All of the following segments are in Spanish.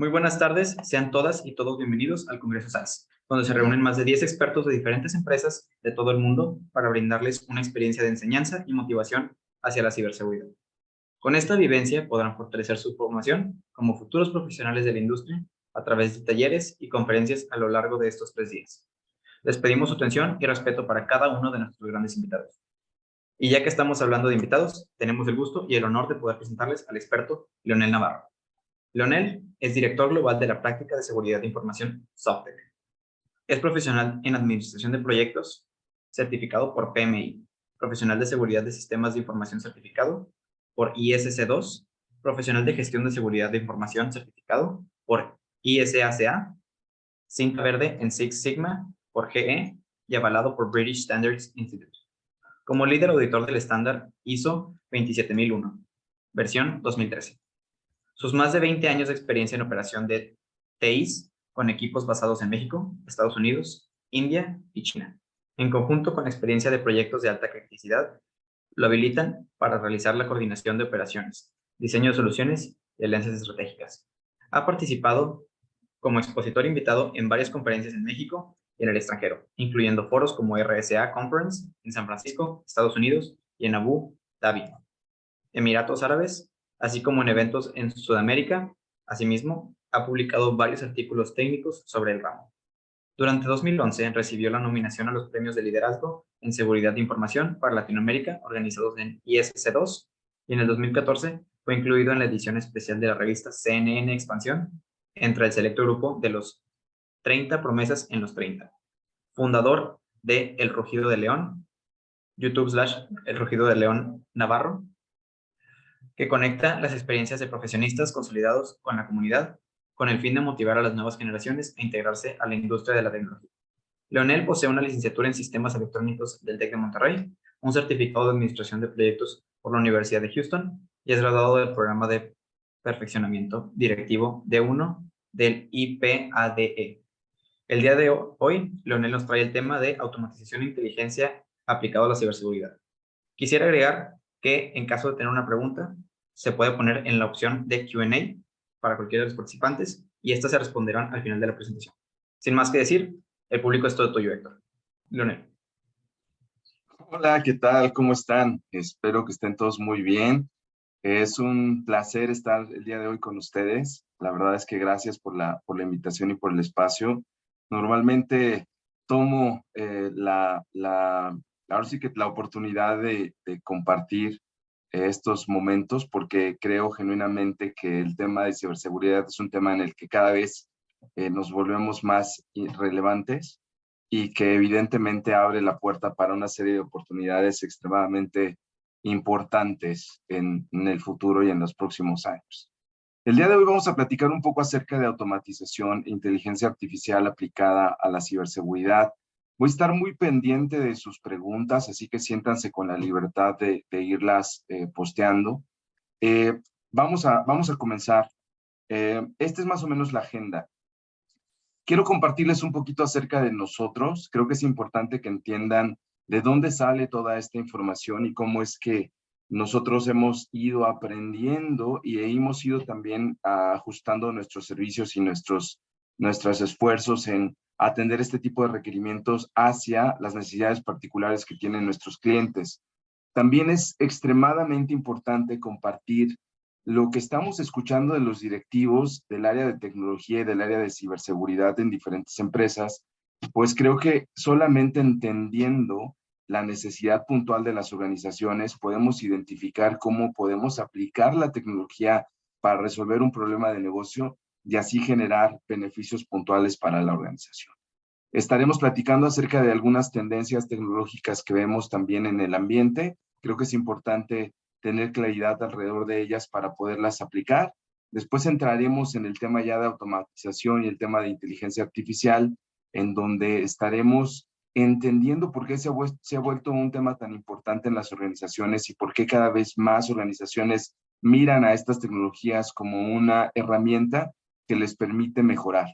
Muy buenas tardes, sean todas y todos bienvenidos al Congreso SAS, donde se reúnen más de 10 expertos de diferentes empresas de todo el mundo para brindarles una experiencia de enseñanza y motivación hacia la ciberseguridad. Con esta vivencia podrán fortalecer su formación como futuros profesionales de la industria a través de talleres y conferencias a lo largo de estos 3 días. Les pedimos su atención y respeto para cada uno de nuestros grandes invitados. Y ya que estamos hablando de invitados, tenemos el gusto y el honor de poder presentarles al experto Leonel Navarro. Leonel es director global de la práctica de seguridad de información Softec. Es profesional en administración de proyectos, certificado por PMI, profesional de seguridad de sistemas de información certificado por ISC2, profesional de gestión de seguridad de información certificado por ISACA, cinta verde en Six Sigma por GE y avalado por British Standards Institute. Como líder auditor del estándar ISO 27001, versión 2013. Sus más de 20 años de experiencia en operación de TIs con equipos basados en México, Estados Unidos, India y China, en conjunto con la experiencia de proyectos de alta criticidad, lo habilitan para realizar la coordinación de operaciones, diseño de soluciones y alianzas estratégicas. Ha participado como expositor invitado en varias conferencias en México y en el extranjero, incluyendo foros como RSA Conference en San Francisco, Estados Unidos y en Abu Dhabi, Emiratos Árabes, así como en eventos en Sudamérica. Asimismo, ha publicado varios artículos técnicos sobre el ramo. Durante 2011 recibió la nominación a los premios de liderazgo en seguridad de información para Latinoamérica organizados en ISC2 y en el 2014 fue incluido en la edición especial de la revista CNN Expansión entre el selecto grupo de los 30 promesas en los 30. Fundador de El Rugido de León, YouTube/El Rugido de León Navarro, que conecta las experiencias de profesionistas consolidados con la comunidad, con el fin de motivar a las nuevas generaciones a integrarse a la industria de la tecnología. Leonel posee una licenciatura en Sistemas Electrónicos del TEC de Monterrey, un certificado de Administración de Proyectos por la Universidad de Houston y es graduado del programa de perfeccionamiento directivo D1 del IPADE. El día de hoy, Leonel nos trae el tema de automatización e inteligencia aplicado a la ciberseguridad. Quisiera agregar que en caso de tener una pregunta, se puede poner en la opción de Q&A para cualquiera de los participantes y estas se responderán al final de la presentación. Sin más que decir, el público es todo tuyo, Héctor. Leonel. Hola, ¿qué tal? ¿Cómo están? Espero que estén todos muy bien. Es un placer estar el día de hoy con ustedes. La verdad es que gracias por la invitación y por el espacio. Normalmente tomo ahora sí que la oportunidad de compartir estos momentos porque creo genuinamente que el tema de ciberseguridad es un tema en el que cada vez nos volvemos más relevantes y que evidentemente abre la puerta para una serie de oportunidades extremadamente importantes en el futuro y en los próximos años. El día de hoy vamos a platicar un poco acerca de automatización e inteligencia artificial aplicada a la ciberseguridad. Voy a estar muy pendiente de sus preguntas, así que siéntanse con la libertad de irlas posteando. Vamos a comenzar. Esta es más o menos la agenda. Quiero compartirles un poquito acerca de nosotros. Creo que es importante que entiendan de dónde sale toda esta información y cómo es que nosotros hemos ido aprendiendo y hemos ido también ajustando nuestros servicios y nuestros esfuerzos en atender este tipo de requerimientos hacia las necesidades particulares que tienen nuestros clientes. También es extremadamente importante compartir lo que estamos escuchando de los directivos del área de tecnología y del área de ciberseguridad en diferentes empresas, pues creo que solamente entendiendo la necesidad puntual de las organizaciones podemos identificar cómo podemos aplicar la tecnología para resolver un problema de negocio y así generar beneficios puntuales para la organización. Estaremos platicando acerca de algunas tendencias tecnológicas que vemos también en el ambiente. Creo que es importante tener claridad alrededor de ellas para poderlas aplicar. Después entraremos en el tema ya de automatización y el tema de inteligencia artificial, en donde estaremos entendiendo por qué se ha vuelto un tema tan importante en las organizaciones y por qué cada vez más organizaciones miran a estas tecnologías como una herramienta que les permite mejorar.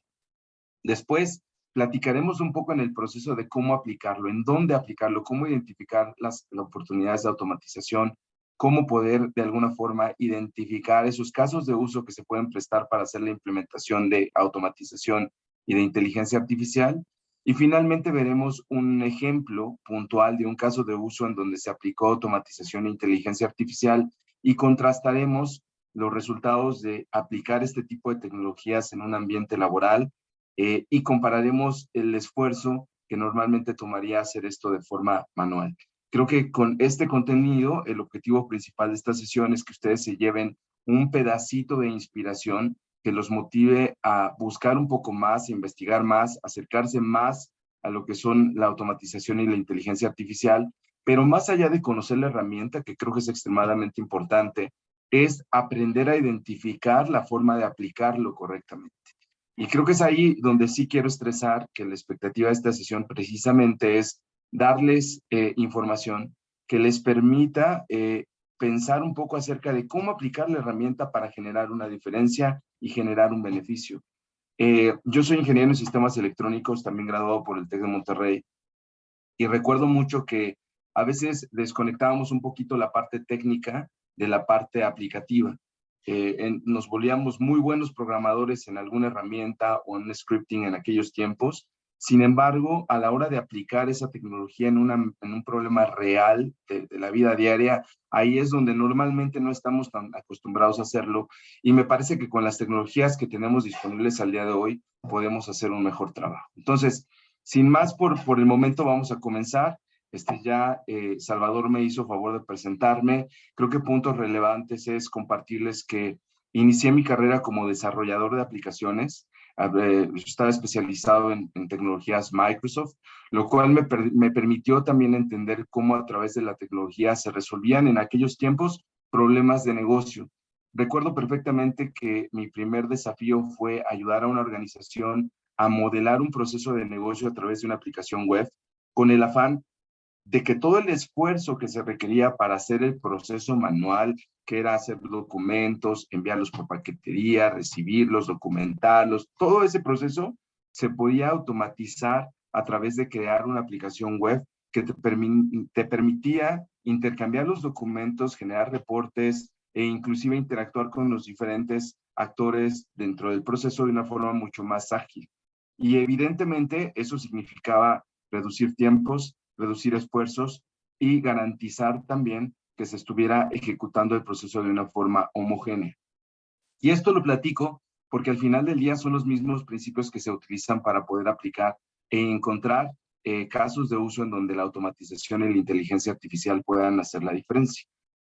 Después platicaremos un poco en el proceso de cómo aplicarlo, en dónde aplicarlo, cómo identificar las oportunidades de automatización cómo poder de alguna forma identificar esos casos de uso que se pueden prestar para hacer la implementación de automatización y de inteligencia artificial. Y finalmente veremos un ejemplo puntual de un caso de uso en donde se aplicó automatización e inteligencia artificial y contrastaremos los resultados de aplicar este tipo de tecnologías en un ambiente laboral y compararemos el esfuerzo que normalmente tomaría hacer esto de forma manual. Creo que con este contenido, el objetivo principal de esta sesión es que ustedes se lleven un pedacito de inspiración que los motive a buscar un poco más, investigar más, acercarse más a lo que son la automatización y la inteligencia artificial, pero más allá de conocer la herramienta, que creo que es extremadamente importante, es aprender a identificar la forma de aplicarlo correctamente. Y creo que es ahí donde sí quiero estresar que la expectativa de esta sesión precisamente es darles información que les permita pensar un poco acerca de cómo aplicar la herramienta para generar una diferencia y generar un beneficio. Yo soy ingeniero en sistemas electrónicos, también graduado por el TEC de Monterrey, y recuerdo mucho que a veces desconectábamos un poquito la parte técnica de la parte aplicativa. Nos volvíamos muy buenos programadores en alguna herramienta o en scripting en aquellos tiempos. Sin embargo, a la hora de aplicar esa tecnología en un problema real de la vida diaria, ahí es donde normalmente no estamos tan acostumbrados a hacerlo. Y me parece que con las tecnologías que tenemos disponibles al día de hoy, podemos hacer un mejor trabajo. Entonces, sin más por el momento, vamos a comenzar. Salvador me hizo favor de presentarme. Creo que puntos relevantes es compartirles que inicié mi carrera como desarrollador de aplicaciones. Estaba especializado en tecnologías Microsoft, lo cual me permitió también entender cómo a través de la tecnología se resolvían en aquellos tiempos problemas de negocio. Recuerdo perfectamente que mi primer desafío fue ayudar a una organización a modelar un proceso de negocio a través de una aplicación web, con el afán de que todo el esfuerzo que se requería para hacer el proceso manual, que era hacer documentos, enviarlos por paquetería, recibirlos, documentarlos, todo ese proceso se podía automatizar a través de crear una aplicación web que te permitía intercambiar los documentos, generar reportes e inclusive interactuar con los diferentes actores dentro del proceso de una forma mucho más ágil. Y evidentemente eso significaba reducir tiempos, reducir esfuerzos y garantizar también que se estuviera ejecutando el proceso de una forma homogénea. Y esto lo platico porque al final del día son los mismos principios que se utilizan para poder aplicar e encontrar casos de uso en donde la automatización y la inteligencia artificial puedan hacer la diferencia.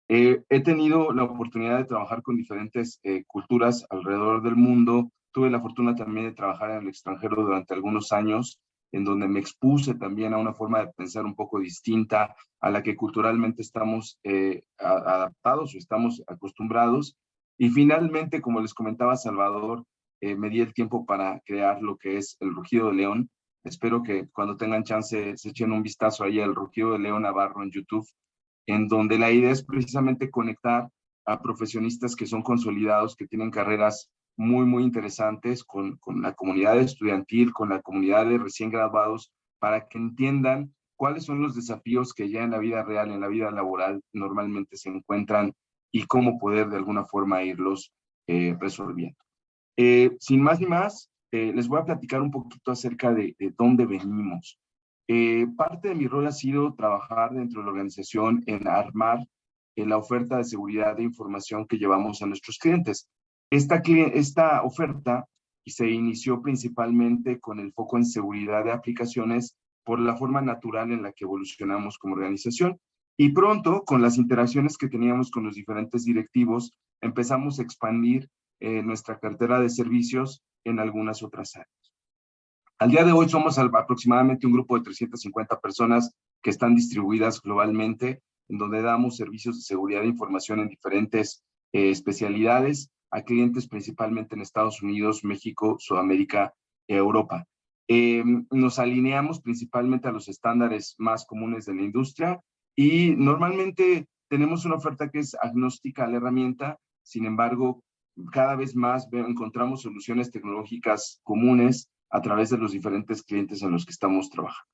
He tenido la oportunidad de trabajar con diferentes culturas alrededor del mundo. Tuve la fortuna también de trabajar en el extranjero durante algunos años, en donde me expuse también a una forma de pensar un poco distinta a la que culturalmente estamos adaptados o estamos acostumbrados. Y finalmente, como les comentaba Salvador, me di el tiempo para crear lo que es el Rugido de León. Espero que cuando tengan chance se echen un vistazo ahí al Rugido de León Navarro en YouTube, en donde la idea es precisamente conectar a profesionistas que son consolidados, que tienen carreras muy interesantes con la comunidad estudiantil, con la comunidad de recién graduados, para que entiendan cuáles son los desafíos que ya en la vida real, en la vida laboral, normalmente se encuentran y cómo poder de alguna forma irlos resolviendo. Sin más ni más, les voy a platicar un poquito acerca de dónde venimos. Parte de mi rol ha sido trabajar dentro de la organización en armar la oferta de seguridad de información que llevamos a nuestros clientes. Esta oferta se inició principalmente con el foco en seguridad de aplicaciones por la forma natural en la que evolucionamos como organización. Y pronto, con las interacciones que teníamos con los diferentes directivos, empezamos a expandir nuestra cartera de servicios en algunas otras áreas. Al día de hoy somos aproximadamente un grupo de 350 personas que están distribuidas globalmente, en donde damos servicios de seguridad de información en diferentes especialidades a clientes principalmente en Estados Unidos, México, Sudamérica y Europa. Nos alineamos principalmente a los estándares más comunes de la industria y normalmente tenemos una oferta que es agnóstica a la herramienta. Sin embargo, cada vez más encontramos soluciones tecnológicas comunes a través de los diferentes clientes en los que estamos trabajando.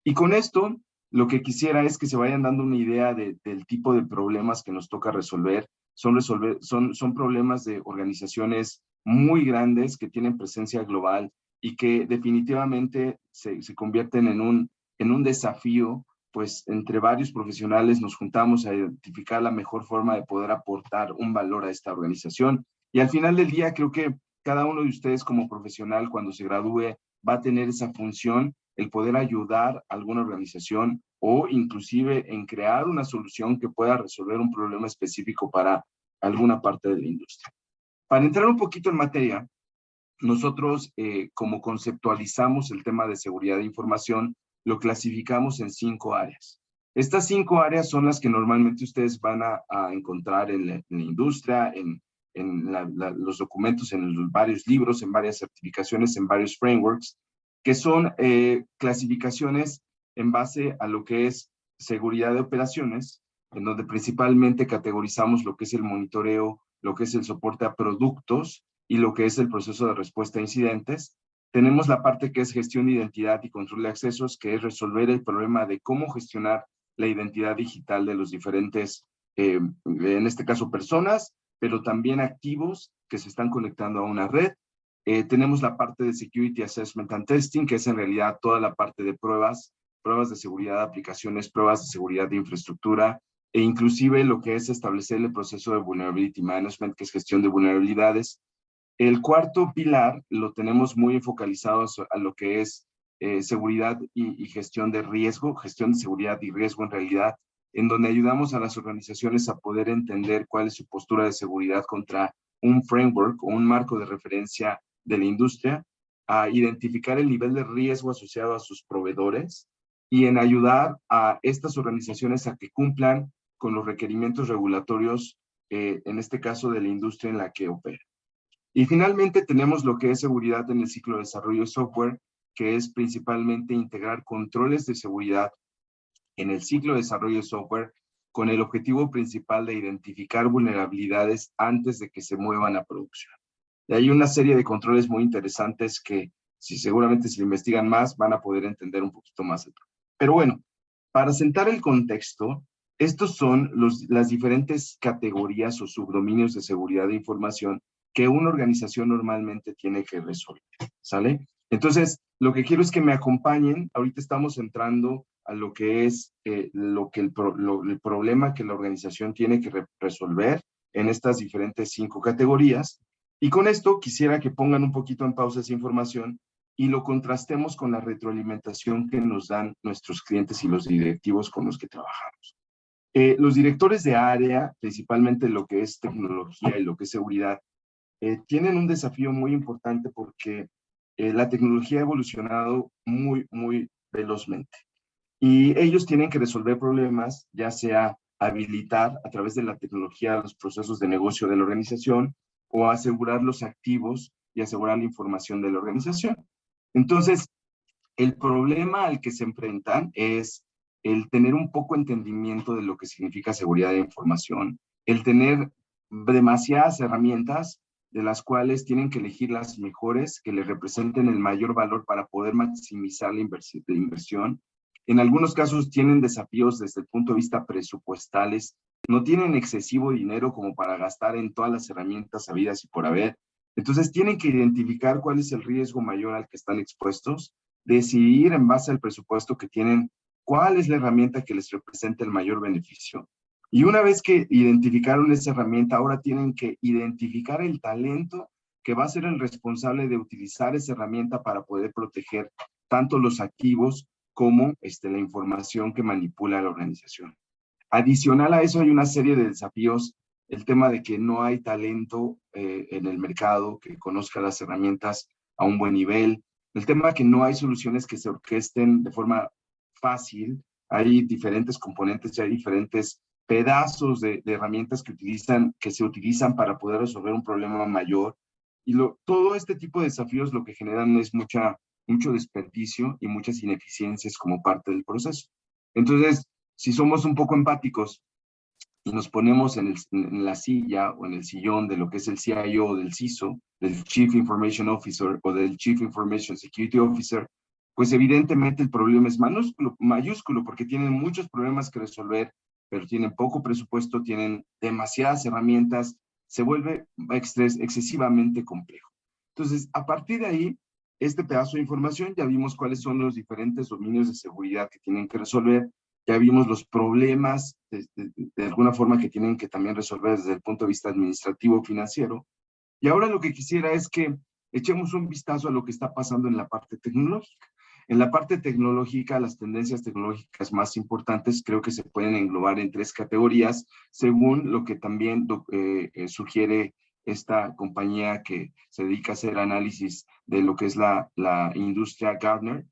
Y con esto lo que quisiera es que se vayan dando una idea del tipo de problemas que nos toca resolver. Son problemas de organizaciones muy grandes que tienen presencia global y que definitivamente se convierten en un desafío, pues entre varios profesionales nos juntamos a identificar la mejor forma de poder aportar un valor a esta organización. Y al final del día creo que cada uno de ustedes como profesional cuando se gradúe va a tener esa función, el poder ayudar a alguna organización o inclusive en crear una solución que pueda resolver un problema específico para alguna parte de la industria. Para entrar un poquito en materia, nosotros como conceptualizamos el tema de seguridad de información, lo clasificamos en 5 áreas. Estas 5 áreas son las que normalmente ustedes van a encontrar en la industria, en los documentos, en los varios libros, en varias certificaciones, en varios frameworks, que son clasificaciones en base a lo que es seguridad de operaciones, en donde principalmente categorizamos lo que es el monitoreo, lo que es el soporte a productos y lo que es el proceso de respuesta a incidentes. Tenemos la parte que es gestión de identidad y control de accesos, que es resolver el problema de cómo gestionar la identidad digital de los diferentes, en este caso personas, pero también activos que se están conectando a una red. Tenemos la parte de Security Assessment and Testing, que es en realidad toda la parte de pruebas de seguridad de aplicaciones, pruebas de seguridad de infraestructura, e inclusive lo que es establecer el proceso de Vulnerability Management, que es gestión de vulnerabilidades. El cuarto pilar lo tenemos muy focalizado a lo que es seguridad y gestión de riesgo, gestión de seguridad y riesgo en realidad, en donde ayudamos a las organizaciones a poder entender cuál es su postura de seguridad contra un framework o un marco de referencia de la industria, a identificar el nivel de riesgo asociado a sus proveedores y en ayudar a estas organizaciones a que cumplan con los requerimientos regulatorios, en este caso de la industria en la que opera. Y finalmente tenemos lo que es seguridad en el ciclo de desarrollo de software, que es principalmente integrar controles de seguridad en el ciclo de desarrollo de software con el objetivo principal de identificar vulnerabilidades antes de que se muevan a producción. Y hay una serie de controles muy interesantes que seguramente si lo investigan más van a poder entender un poquito más. Pero bueno, para sentar el contexto, estos son las diferentes categorías o subdominios de seguridad de información que una organización normalmente tiene que resolver, ¿sale? Entonces, lo que quiero es que me acompañen. Ahorita estamos entrando a lo que es el problema que la organización tiene que resolver en estas diferentes 5 categorías. Y con esto quisiera que pongan un poquito en pausa esa información y lo contrastemos con la retroalimentación que nos dan nuestros clientes y los directivos con los que trabajamos. Los directores de área, principalmente lo que es tecnología y lo que es seguridad, tienen un desafío muy importante porque la tecnología ha evolucionado muy, muy velozmente. Y ellos tienen que resolver problemas, ya sea habilitar a través de la tecnología los procesos de negocio de la organización o asegurar los activos y asegurar la información de la organización. Entonces, el problema al que se enfrentan es el tener un poco entendimiento de lo que significa seguridad de información, el tener demasiadas herramientas de las cuales tienen que elegir las mejores que les representen el mayor valor para poder maximizar la inversión. En algunos casos tienen desafíos desde el punto de vista presupuestales, no tienen excesivo dinero como para gastar en todas las herramientas habidas y por haber. Entonces tienen que identificar cuál es el riesgo mayor al que están expuestos, decidir en base al presupuesto que tienen cuál es la herramienta que les representa el mayor beneficio. Y una vez que identificaron esa herramienta, ahora tienen que identificar el talento que va a ser el responsable de utilizar esa herramienta para poder proteger tanto los activos como la información que manipula la organización. Adicional a eso hay una serie de desafíos, el tema de que no hay talento en el mercado que conozca las herramientas a un buen nivel, el tema de que no hay soluciones que se orquesten de forma fácil, hay diferentes componentes y hay diferentes pedazos de herramientas que se utilizan para poder resolver un problema mayor. Y todo este tipo de desafíos lo que generan es mucho desperdicio y muchas ineficiencias como parte del proceso. Entonces, si somos un poco empáticos y nos ponemos en la silla o en el sillón de lo que es el CIO o del CISO, del Chief Information Officer o del Chief Information Security Officer, pues evidentemente el problema es mayúsculo, porque tienen muchos problemas que resolver, pero tienen poco presupuesto, tienen demasiadas herramientas, se vuelve excesivamente complejo. Entonces, a partir de ahí, este pedazo de información, ya vimos cuáles son los diferentes dominios de seguridad que tienen que resolver, ya vimos los problemas de alguna forma que tienen que también resolver desde el punto de vista administrativo financiero. Y ahora lo que quisiera es que echemos un vistazo a lo que está pasando en la parte tecnológica. En la parte tecnológica, las tendencias tecnológicas más importantes creo que se pueden englobar en 3 categorías, según lo que también sugiere esta compañía que se dedica a hacer análisis de lo que es la industria Gartner.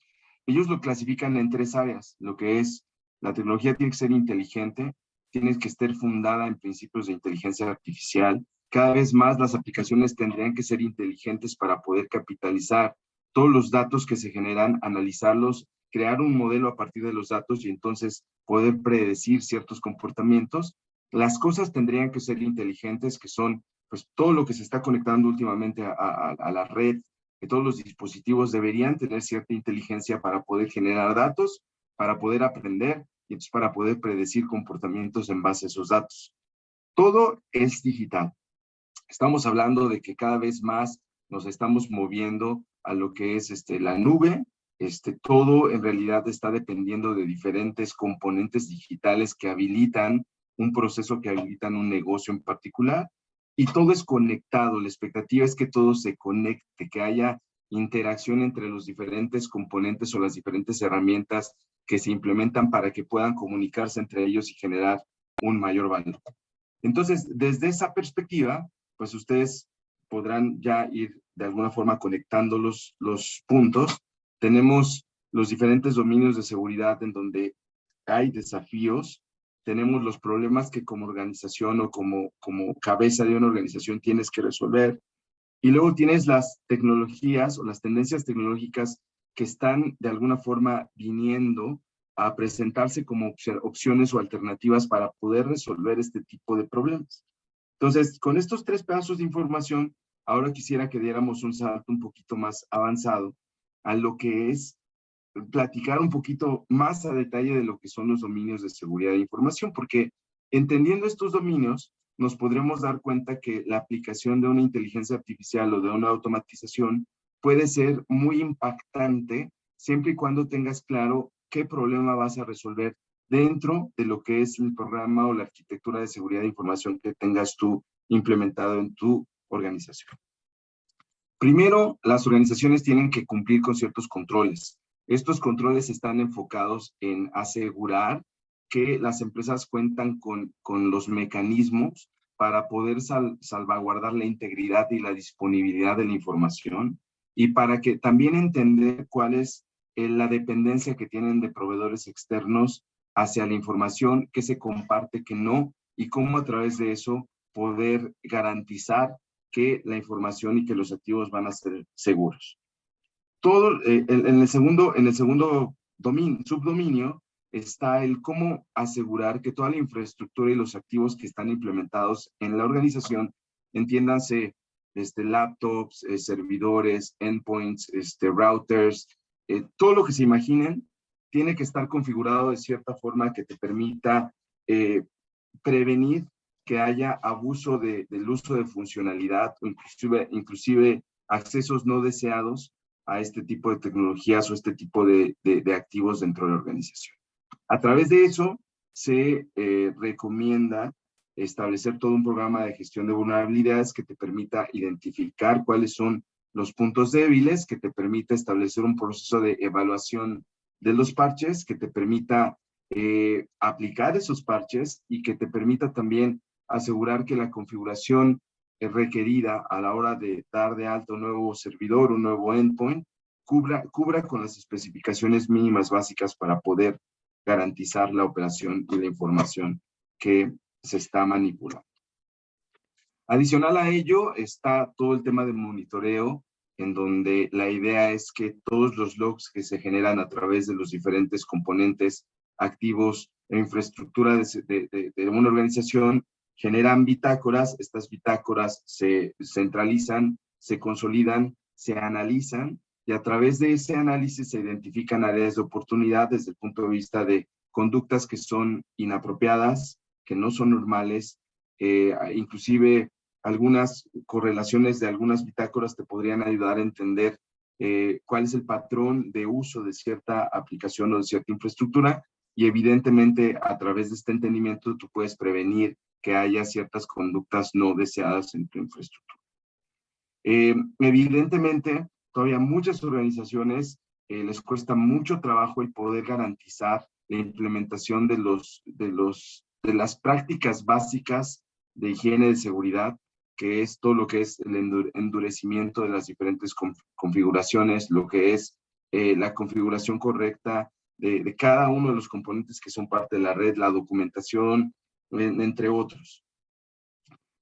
Ellos lo clasifican en 3 áreas, lo que es la tecnología tiene que ser inteligente, tiene que estar fundada en principios de inteligencia artificial. Cada vez más las aplicaciones tendrían que ser inteligentes para poder capitalizar todos los datos que se generan, analizarlos, crear un modelo a partir de los datos y entonces poder predecir ciertos comportamientos. Las cosas tendrían que ser inteligentes, que son pues todo lo que se está conectando últimamente a la red, que todos los dispositivos deberían tener cierta inteligencia para poder generar datos, para poder aprender y entonces para poder predecir comportamientos en base a esos datos. Todo es digital. Estamos hablando de que cada vez más nos estamos moviendo a lo que es la nube. Todo en realidad está dependiendo de diferentes componentes digitales que habilitan un proceso, que habilitan un negocio en particular. Y todo es conectado. La expectativa es que todo se conecte, que haya interacción entre los diferentes componentes o las diferentes herramientas que se implementan para que puedan comunicarse entre ellos y generar un mayor valor. Entonces, desde esa perspectiva, pues ustedes podrán ya ir de alguna forma conectando los puntos. Tenemos los diferentes dominios de seguridad en donde hay desafíos. Tenemos los problemas que como organización o como cabeza de una organización tienes que resolver. Y luego tienes las tecnologías o las tendencias tecnológicas que están de alguna forma viniendo a presentarse como opciones o alternativas para poder resolver este tipo de problemas. Entonces, con estos 3 pedazos de información, ahora quisiera que diéramos un salto un poquito más avanzado a lo que es platicar un poquito más a detalle de lo que son los dominios de seguridad de información, porque entendiendo estos dominios, nos podremos dar cuenta que la aplicación de una inteligencia artificial o de una automatización puede ser muy impactante siempre y cuando tengas claro qué problema vas a resolver dentro de lo que es el programa o la arquitectura de seguridad de información que tengas tú implementado en tu organización. Primero, las organizaciones tienen que cumplir con ciertos controles. Estos controles están enfocados en asegurar que las empresas cuentan con los mecanismos para poder salvaguardar la integridad y la disponibilidad de la información y para que también entender cuál es la dependencia que tienen de proveedores externos hacia la información que se comparte, que no, y cómo a través de eso poder garantizar que la información y que los activos van a ser seguros. Todo en el segundo subdominio está el cómo asegurar que toda la infraestructura y los activos que están implementados en la organización, entiéndanse laptops, servidores, endpoints, routers, todo lo que se imaginen, tiene que estar configurado de cierta forma que te permita prevenir que haya abuso del uso de funcionalidad o inclusive accesos no deseados a este tipo de tecnologías o este tipo de activos dentro de la organización. A través de eso se recomienda establecer todo un programa de gestión de vulnerabilidades que te permita identificar cuáles son los puntos débiles, que te permita establecer un proceso de evaluación de los parches, que te permita aplicar esos parches y que te permita también asegurar que la configuración requerida a la hora de dar de alta un nuevo servidor, un nuevo endpoint, cubra con las especificaciones mínimas básicas para poder garantizar la operación y la información que se está manipulando. Adicional a ello está todo el tema de monitoreo, en donde la idea es que todos los logs que se generan a través de los diferentes componentes activos e infraestructura de una organización generan bitácoras. Estas bitácoras se centralizan, se consolidan, se analizan y a través de ese análisis se identifican áreas de oportunidad desde el punto de vista de conductas que son inapropiadas, que no son normales, inclusive algunas correlaciones de algunas bitácoras te podrían ayudar a entender cuál es el patrón de uso de cierta aplicación o de cierta infraestructura, y evidentemente a través de este entendimiento tú puedes prevenir que haya ciertas conductas no deseadas en tu infraestructura. Evidentemente, todavía muchas organizaciones les cuesta mucho trabajo el poder garantizar la implementación de las prácticas básicas de higiene de seguridad, que es todo lo que es el endurecimiento de las diferentes configuraciones, lo que es la configuración correcta de cada uno de los componentes que son parte de la red, la documentación, entre otros.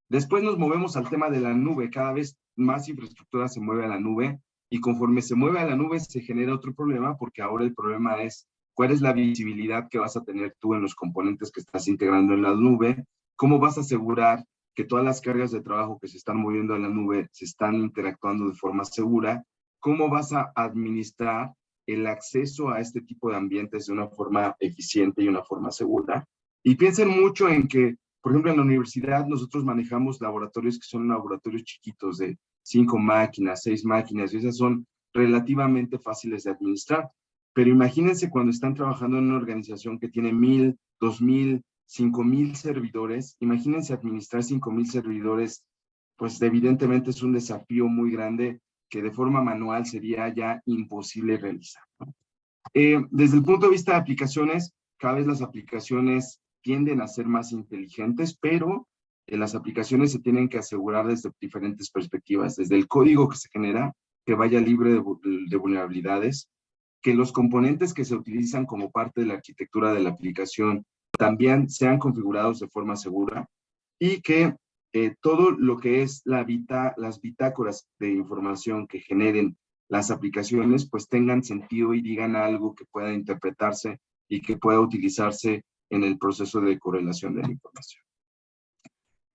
Después nos movemos al tema de la nube. Cada vez más infraestructura se mueve a la nube, y conforme se mueve a la nube se genera otro problema, porque ahora el problema es cuál es la visibilidad que vas a tener tú en los componentes que estás integrando en la nube, cómo vas a asegurar que todas las cargas de trabajo que se están moviendo a la nube se están interactuando de forma segura, cómo vas a administrar el acceso a este tipo de ambientes de una forma eficiente y una forma segura. Y piensen mucho en que, por ejemplo, en la universidad nosotros manejamos laboratorios que son laboratorios chiquitos de 5 máquinas, 6 máquinas, y esas son relativamente fáciles de administrar. Pero imagínense cuando están trabajando en una organización que tiene 1,000, 2,000, 5,000 servidores. Imagínense administrar 5,000 servidores, pues evidentemente es un desafío muy grande que de forma manual sería ya imposible realizar, ¿no? Desde el punto de vista de aplicaciones, cada vez las aplicaciones tienden a ser más inteligentes, pero las aplicaciones se tienen que asegurar desde diferentes perspectivas, desde el código que se genera, que vaya libre de vulnerabilidades, que los componentes que se utilizan como parte de la arquitectura de la aplicación también sean configurados de forma segura, y que todo lo que es las bitácoras de información que generen las aplicaciones pues tengan sentido y digan algo que pueda interpretarse y que pueda utilizarse en el proceso de correlación de la información.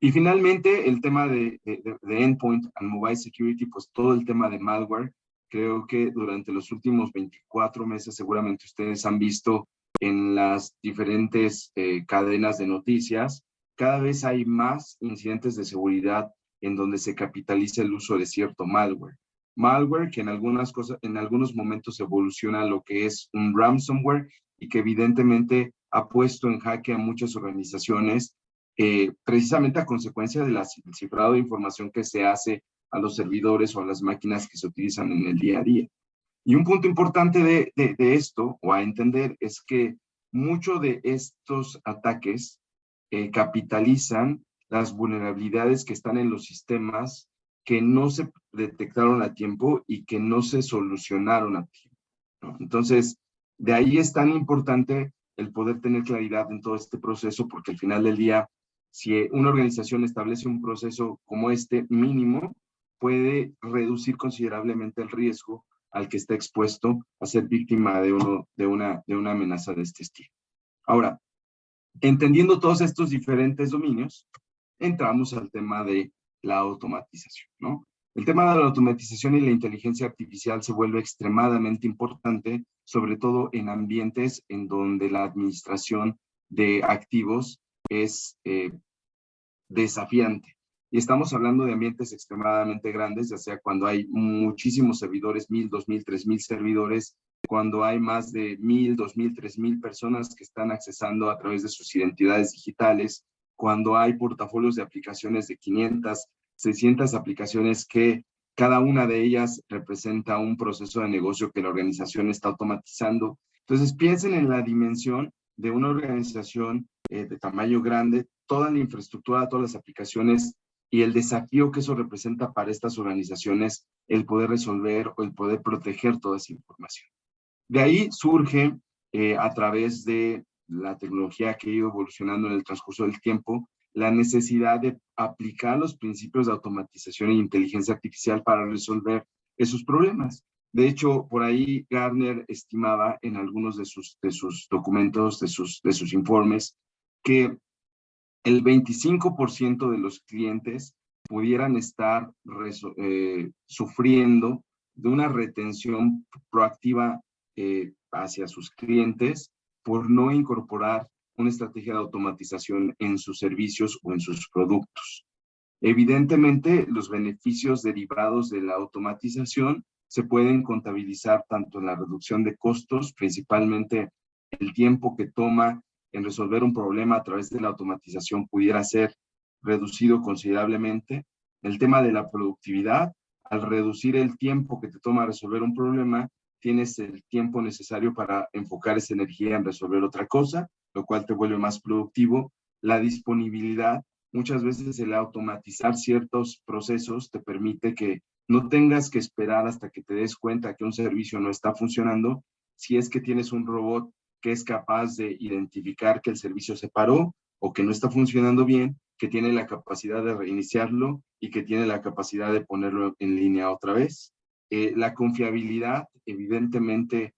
Y finalmente, el tema de Endpoint and Mobile Security, pues todo el tema de malware. Creo que durante los últimos 24 meses seguramente ustedes han visto en las diferentes cadenas de noticias, cada vez hay más incidentes de seguridad en donde se capitaliza el uso de cierto malware. Malware que en algunos momentos evoluciona a lo que es un ransomware, y que evidentemente ha puesto en jaque a muchas organizaciones, precisamente a consecuencia del cifrado de información que se hace a los servidores o a las máquinas que se utilizan en el día a día. Y un punto importante de esto, o a entender, es que muchos de estos ataques capitalizan las vulnerabilidades que están en los sistemas que no se detectaron a tiempo y que no se solucionaron a tiempo, ¿no? Entonces, de ahí es tan importante el poder tener claridad en todo este proceso, porque al final del día, si una organización establece un proceso como este mínimo, puede reducir considerablemente el riesgo al que está expuesto a ser víctima de una amenaza de este estilo. Ahora, entendiendo todos estos diferentes dominios, entramos al tema de la automatización, ¿no? El tema de la automatización y la inteligencia artificial se vuelve extremadamente importante, sobre todo en ambientes en donde la administración de activos es desafiante. Y estamos hablando de ambientes extremadamente grandes, ya sea cuando hay muchísimos servidores, 1,000, 2,000, 3,000 servidores, cuando hay más de 1,000, 2,000, 3,000 personas que están accesando a través de sus identidades digitales, cuando hay portafolios de aplicaciones de 500, 600 aplicaciones que cada una de ellas representa un proceso de negocio que la organización está automatizando. Entonces piensen en la dimensión de una organización de tamaño grande, toda la infraestructura, todas las aplicaciones, y el desafío que eso representa para estas organizaciones, el poder resolver o el poder proteger toda esa información. De ahí surge, a través de la tecnología que ha ido evolucionando en el transcurso del tiempo, la necesidad de aplicar los principios de automatización e inteligencia artificial para resolver esos problemas. De hecho, por ahí Gartner estimaba en algunos de sus documentos, de sus informes, que el 25% de los clientes pudieran estar sufriendo una retención proactiva hacia sus clientes por no incorporar una estrategia de automatización en sus servicios o en sus productos. Evidentemente, los beneficios derivados de la automatización se pueden contabilizar tanto en la reducción de costos, principalmente el tiempo que toma en resolver un problema a través de la automatización pudiera ser reducido considerablemente. El tema de la productividad, al reducir el tiempo que te toma resolver un problema, tienes el tiempo necesario para enfocar esa energía en resolver otra cosa, lo cual te vuelve más productivo. La disponibilidad, muchas veces el automatizar ciertos procesos te permite que no tengas que esperar hasta que te des cuenta que un servicio no está funcionando, si es que tienes un robot que es capaz de identificar que el servicio se paró o que no está funcionando bien, que tiene la capacidad de reiniciarlo y que tiene la capacidad de ponerlo en línea otra vez. La confiabilidad, evidentemente,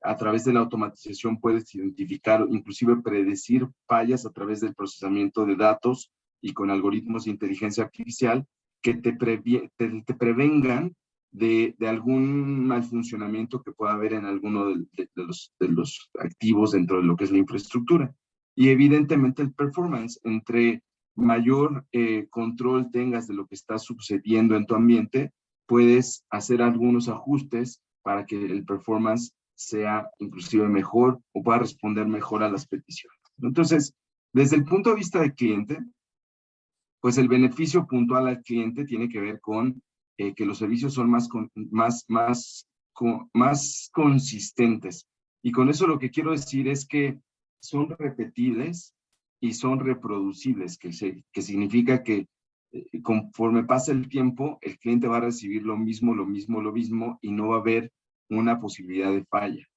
a través de la automatización puedes identificar, inclusive predecir fallas a través del procesamiento de datos y con algoritmos de inteligencia artificial que te prevengan de algún mal funcionamiento que pueda haber en alguno de los activos dentro de lo que es la infraestructura. Y evidentemente el performance, entre mayor control tengas de lo que está sucediendo en tu ambiente, puedes hacer algunos ajustes para que el performance sea inclusive mejor o pueda responder mejor a las peticiones. Entonces, desde el punto de vista del cliente, pues el beneficio puntual al cliente tiene que ver con que los servicios son más consistentes. Y con eso lo que quiero decir es que son repetibles y son reproducibles, que significa que conforme pasa el tiempo, el cliente va a recibir lo mismo, y no va a haber una posibilidad de falla.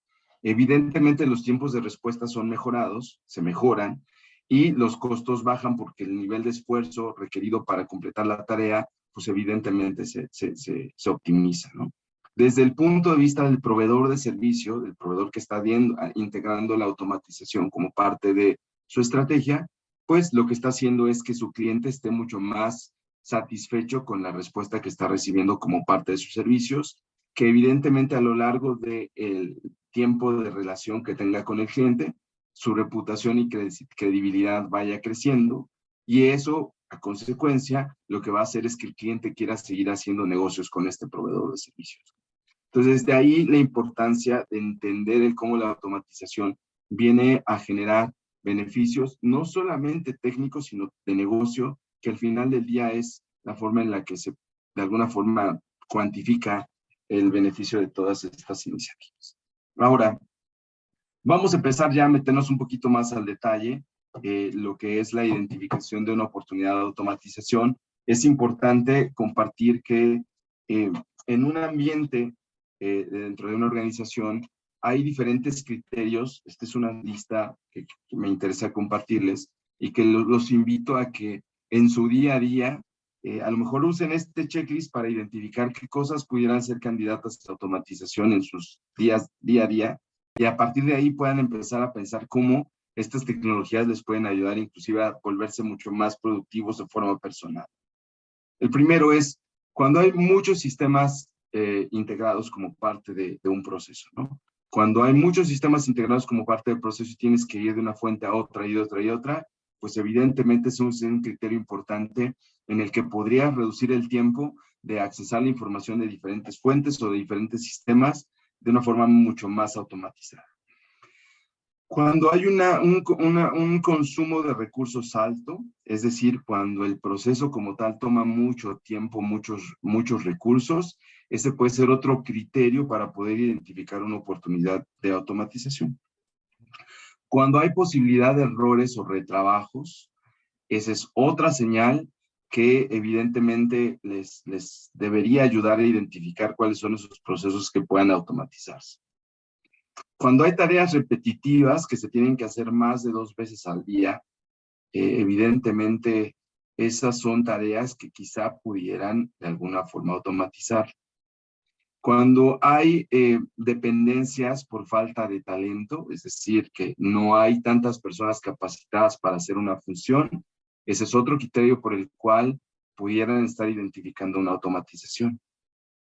Evidentemente los tiempos de respuesta son mejorados, se mejoran, y los costos bajan porque el nivel de esfuerzo requerido para completar la tarea, pues evidentemente se optimiza, ¿no? Desde el punto de vista del proveedor de servicio, del proveedor que está integrando la automatización como parte de su estrategia, pues lo que está haciendo es que su cliente esté mucho más satisfecho con la respuesta que está recibiendo como parte de sus servicios, que evidentemente a lo largo del tiempo de relación que tenga con el cliente, su reputación y credibilidad vaya creciendo, y eso, a consecuencia, lo que va a hacer es que el cliente quiera seguir haciendo negocios con este proveedor de servicios. Entonces, de ahí la importancia de entender cómo la automatización viene a generar beneficios, no solamente técnicos, sino de negocio, que al final del día es la forma en la que se, de alguna forma, cuantifica el beneficio de todas estas iniciativas. Ahora, vamos a empezar ya a meternos un poquito más al detalle, lo que es la identificación de una oportunidad de automatización. Es importante compartir que en un ambiente, dentro de una organización, hay diferentes criterios. Esta es una lista que me interesa compartirles y que los invito a que en su día a día, a lo mejor usen este checklist para identificar qué cosas pudieran ser candidatas a automatización en sus día a día, y a partir de ahí puedan empezar a pensar cómo estas tecnologías les pueden ayudar inclusive a volverse mucho más productivos de forma personal. El primero es cuando hay muchos sistemas integrados como parte de un proceso, ¿no? Cuando hay muchos sistemas integrados como parte del proceso y tienes que ir de una fuente a otra y de otra y otra, pues evidentemente es un criterio importante en el que podrías reducir el tiempo de accesar la información de diferentes fuentes o de diferentes sistemas de una forma mucho más automatizada. Cuando hay un consumo de recursos alto, es decir, cuando el proceso como tal toma mucho tiempo, muchos recursos, ese puede ser otro criterio para poder identificar una oportunidad de automatización. Cuando hay posibilidad de errores o retrabajos, esa es otra señal que evidentemente les debería ayudar a identificar cuáles son esos procesos que puedan automatizarse. Cuando hay tareas repetitivas que se tienen que hacer más de 2 veces al día, evidentemente esas son tareas que quizá pudieran de alguna forma automatizar. Cuando hay dependencias por falta de talento, es decir, que no hay tantas personas capacitadas para hacer una función, ese es otro criterio por el cual pudieran estar identificando una automatización.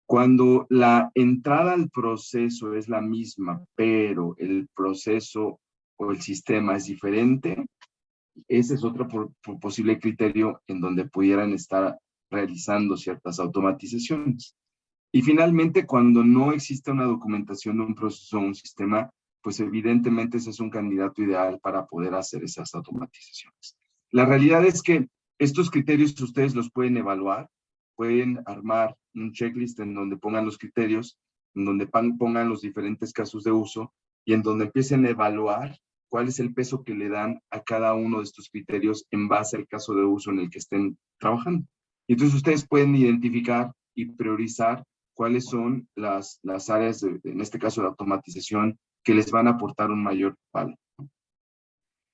Cuando la entrada al proceso es la misma, pero el proceso o el sistema es diferente, ese es otro posible criterio en donde pudieran estar realizando ciertas automatizaciones. Y finalmente, cuando no existe una documentación de un proceso o un sistema, pues evidentemente ese es un candidato ideal para poder hacer esas automatizaciones. La realidad es que estos criterios ustedes los pueden evaluar, pueden armar un checklist en donde pongan los criterios, en donde pongan los diferentes casos de uso y en donde empiecen a evaluar cuál es el peso que le dan a cada uno de estos criterios en base al caso de uso en el que estén trabajando. Y entonces ustedes pueden identificar y priorizar cuáles son las áreas, en este caso de automatización, que les van a aportar un mayor valor.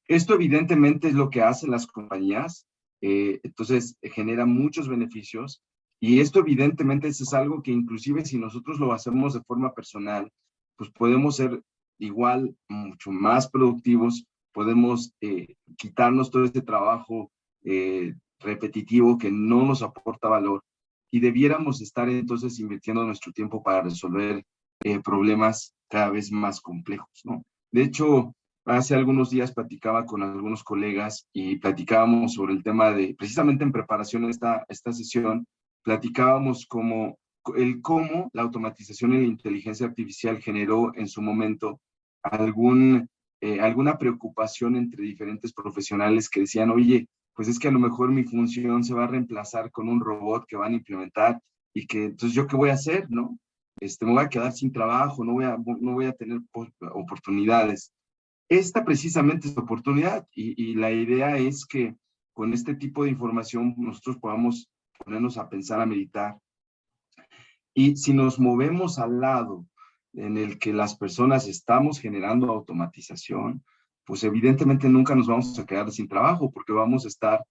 Esto evidentemente es lo que hacen las compañías, entonces genera muchos beneficios y esto evidentemente es algo que inclusive si nosotros lo hacemos de forma personal, pues podemos ser igual mucho más productivos, podemos quitarnos todo este trabajo repetitivo que no nos aporta valor y debiéramos estar entonces invirtiendo nuestro tiempo para resolver problemas cada vez más complejos, ¿no? De hecho, hace algunos días platicaba con algunos colegas y platicábamos sobre el tema de, precisamente en preparación a esta sesión, platicábamos cómo la automatización y la inteligencia artificial generó en su momento alguna preocupación entre diferentes profesionales que decían, oye, pues es que a lo mejor mi función se va a reemplazar con un robot que van a implementar y que entonces yo qué voy a hacer, ¿no? Me voy a quedar sin trabajo, no voy a tener oportunidades. Esta precisamente es la oportunidad y la idea es que con este tipo de información nosotros podamos ponernos a pensar, a meditar. Y si nos movemos al lado en el que las personas estamos generando automatización, pues evidentemente nunca nos vamos a quedar sin trabajo porque vamos a estar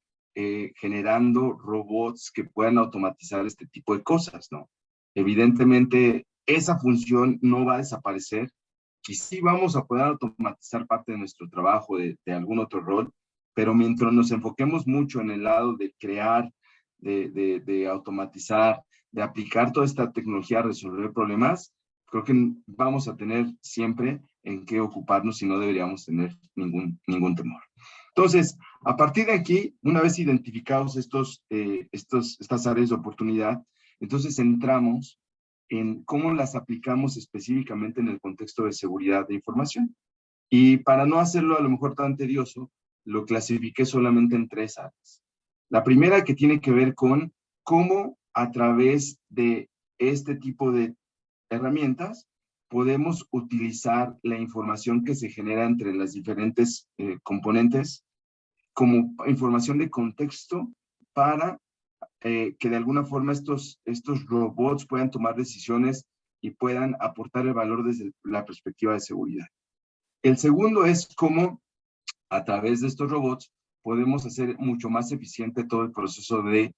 generando robots que puedan automatizar este tipo de cosas, ¿no? Evidentemente esa función no va a desaparecer y sí vamos a poder automatizar parte de nuestro trabajo de algún otro rol, pero mientras nos enfoquemos mucho en el lado de crear, de automatizar, de aplicar toda esta tecnología a resolver problemas, creo que vamos a tener siempre en qué ocuparnos y no deberíamos tener ningún temor. Entonces, a partir de aquí, una vez identificados estas áreas de oportunidad, entonces entramos en cómo las aplicamos específicamente en el contexto de seguridad de información. Y para no hacerlo a lo mejor tan tedioso, lo clasifiqué solamente en 3 áreas. La primera que tiene que ver con cómo a través de este tipo de herramientas podemos utilizar la información que se genera entre las diferentes componentes como información de contexto para que de alguna forma estos robots puedan tomar decisiones y puedan aportar el valor desde la perspectiva de seguridad. El segundo es cómo a través de estos robots podemos hacer mucho más eficiente todo el proceso de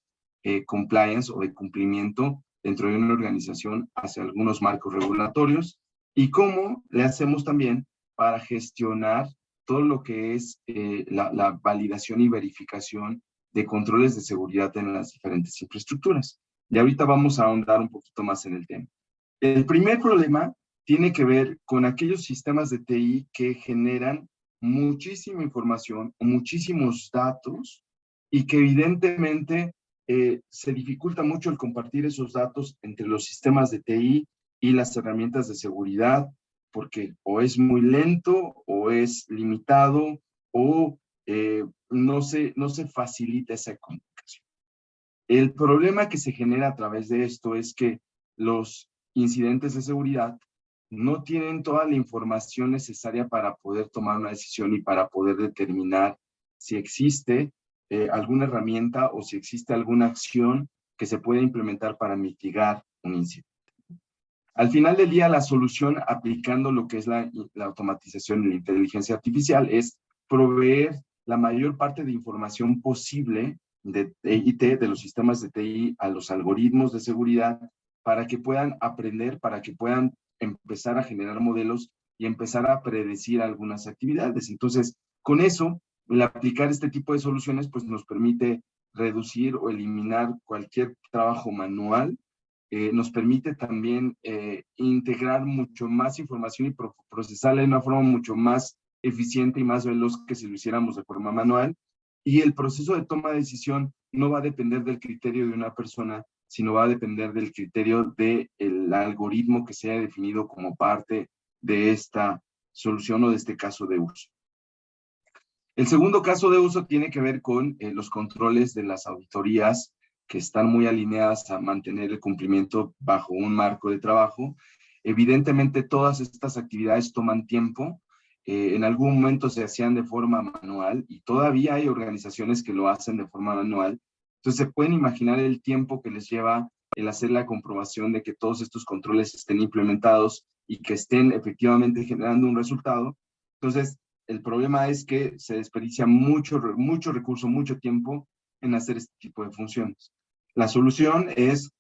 compliance o de cumplimiento dentro de una organización hacia algunos marcos regulatorios y cómo le hacemos también para gestionar todo lo que es la validación y verificación de controles de seguridad en las diferentes infraestructuras. Y ahorita vamos a ahondar un poquito más en el tema. El primer problema tiene que ver con aquellos sistemas de TI que generan muchísima información, muchísimos datos y que evidentemente se dificulta mucho el compartir esos datos entre los sistemas de TI y las herramientas de seguridad porque o es muy lento o es limitado o no se facilita esa comunicación. El problema que se genera a través de esto es que los incidentes de seguridad no tienen toda la información necesaria para poder tomar una decisión y para poder determinar si existe alguna herramienta o si existe alguna acción que se puede implementar para mitigar un incidente. Al final del día, la solución aplicando lo que es la automatización y la inteligencia artificial es proveer la mayor parte de información posible de IT, de los sistemas de TI, a los algoritmos de seguridad para que puedan aprender, para que puedan empezar a generar modelos y empezar a predecir algunas actividades. Entonces, con eso, el aplicar este tipo de soluciones, pues nos permite reducir o eliminar cualquier trabajo manual nos permite también integrar mucho más información y procesarla de una forma mucho más eficiente y más veloz que si lo hiciéramos de forma manual. Y el proceso de toma de decisión no va a depender del criterio de una persona, sino va a depender del criterio del algoritmo que se haya definido como parte de esta solución o de este caso de uso. El segundo caso de uso tiene que ver con los controles de las auditorías que están muy alineadas a mantener el cumplimiento bajo un marco de trabajo. Evidentemente, todas estas actividades toman tiempo. En algún momento se hacían de forma manual y todavía hay organizaciones que lo hacen de forma manual. Entonces, se pueden imaginar el tiempo que les lleva el hacer la comprobación de que todos estos controles estén implementados y que estén efectivamente generando un resultado. Entonces, el problema es que se desperdicia mucho recurso, mucho tiempo en hacer este tipo de funciones. La solución es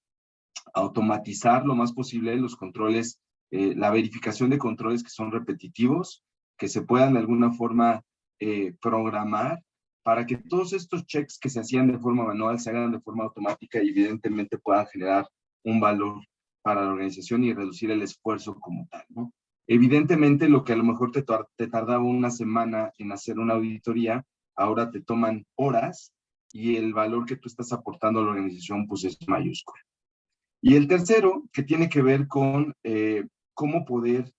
automatizar lo más posible los controles, la verificación de controles que son repetitivos, que se puedan de alguna forma programar para que todos estos checks que se hacían de forma manual se hagan de forma automática y evidentemente puedan generar un valor para la organización y reducir el esfuerzo como tal, ¿no? Evidentemente, lo que a lo mejor te tardaba una semana en hacer una auditoría, ahora te toman horas y el valor que tú estás aportando a la organización pues es mayúsculo. Y el tercero, que tiene que ver con cómo poder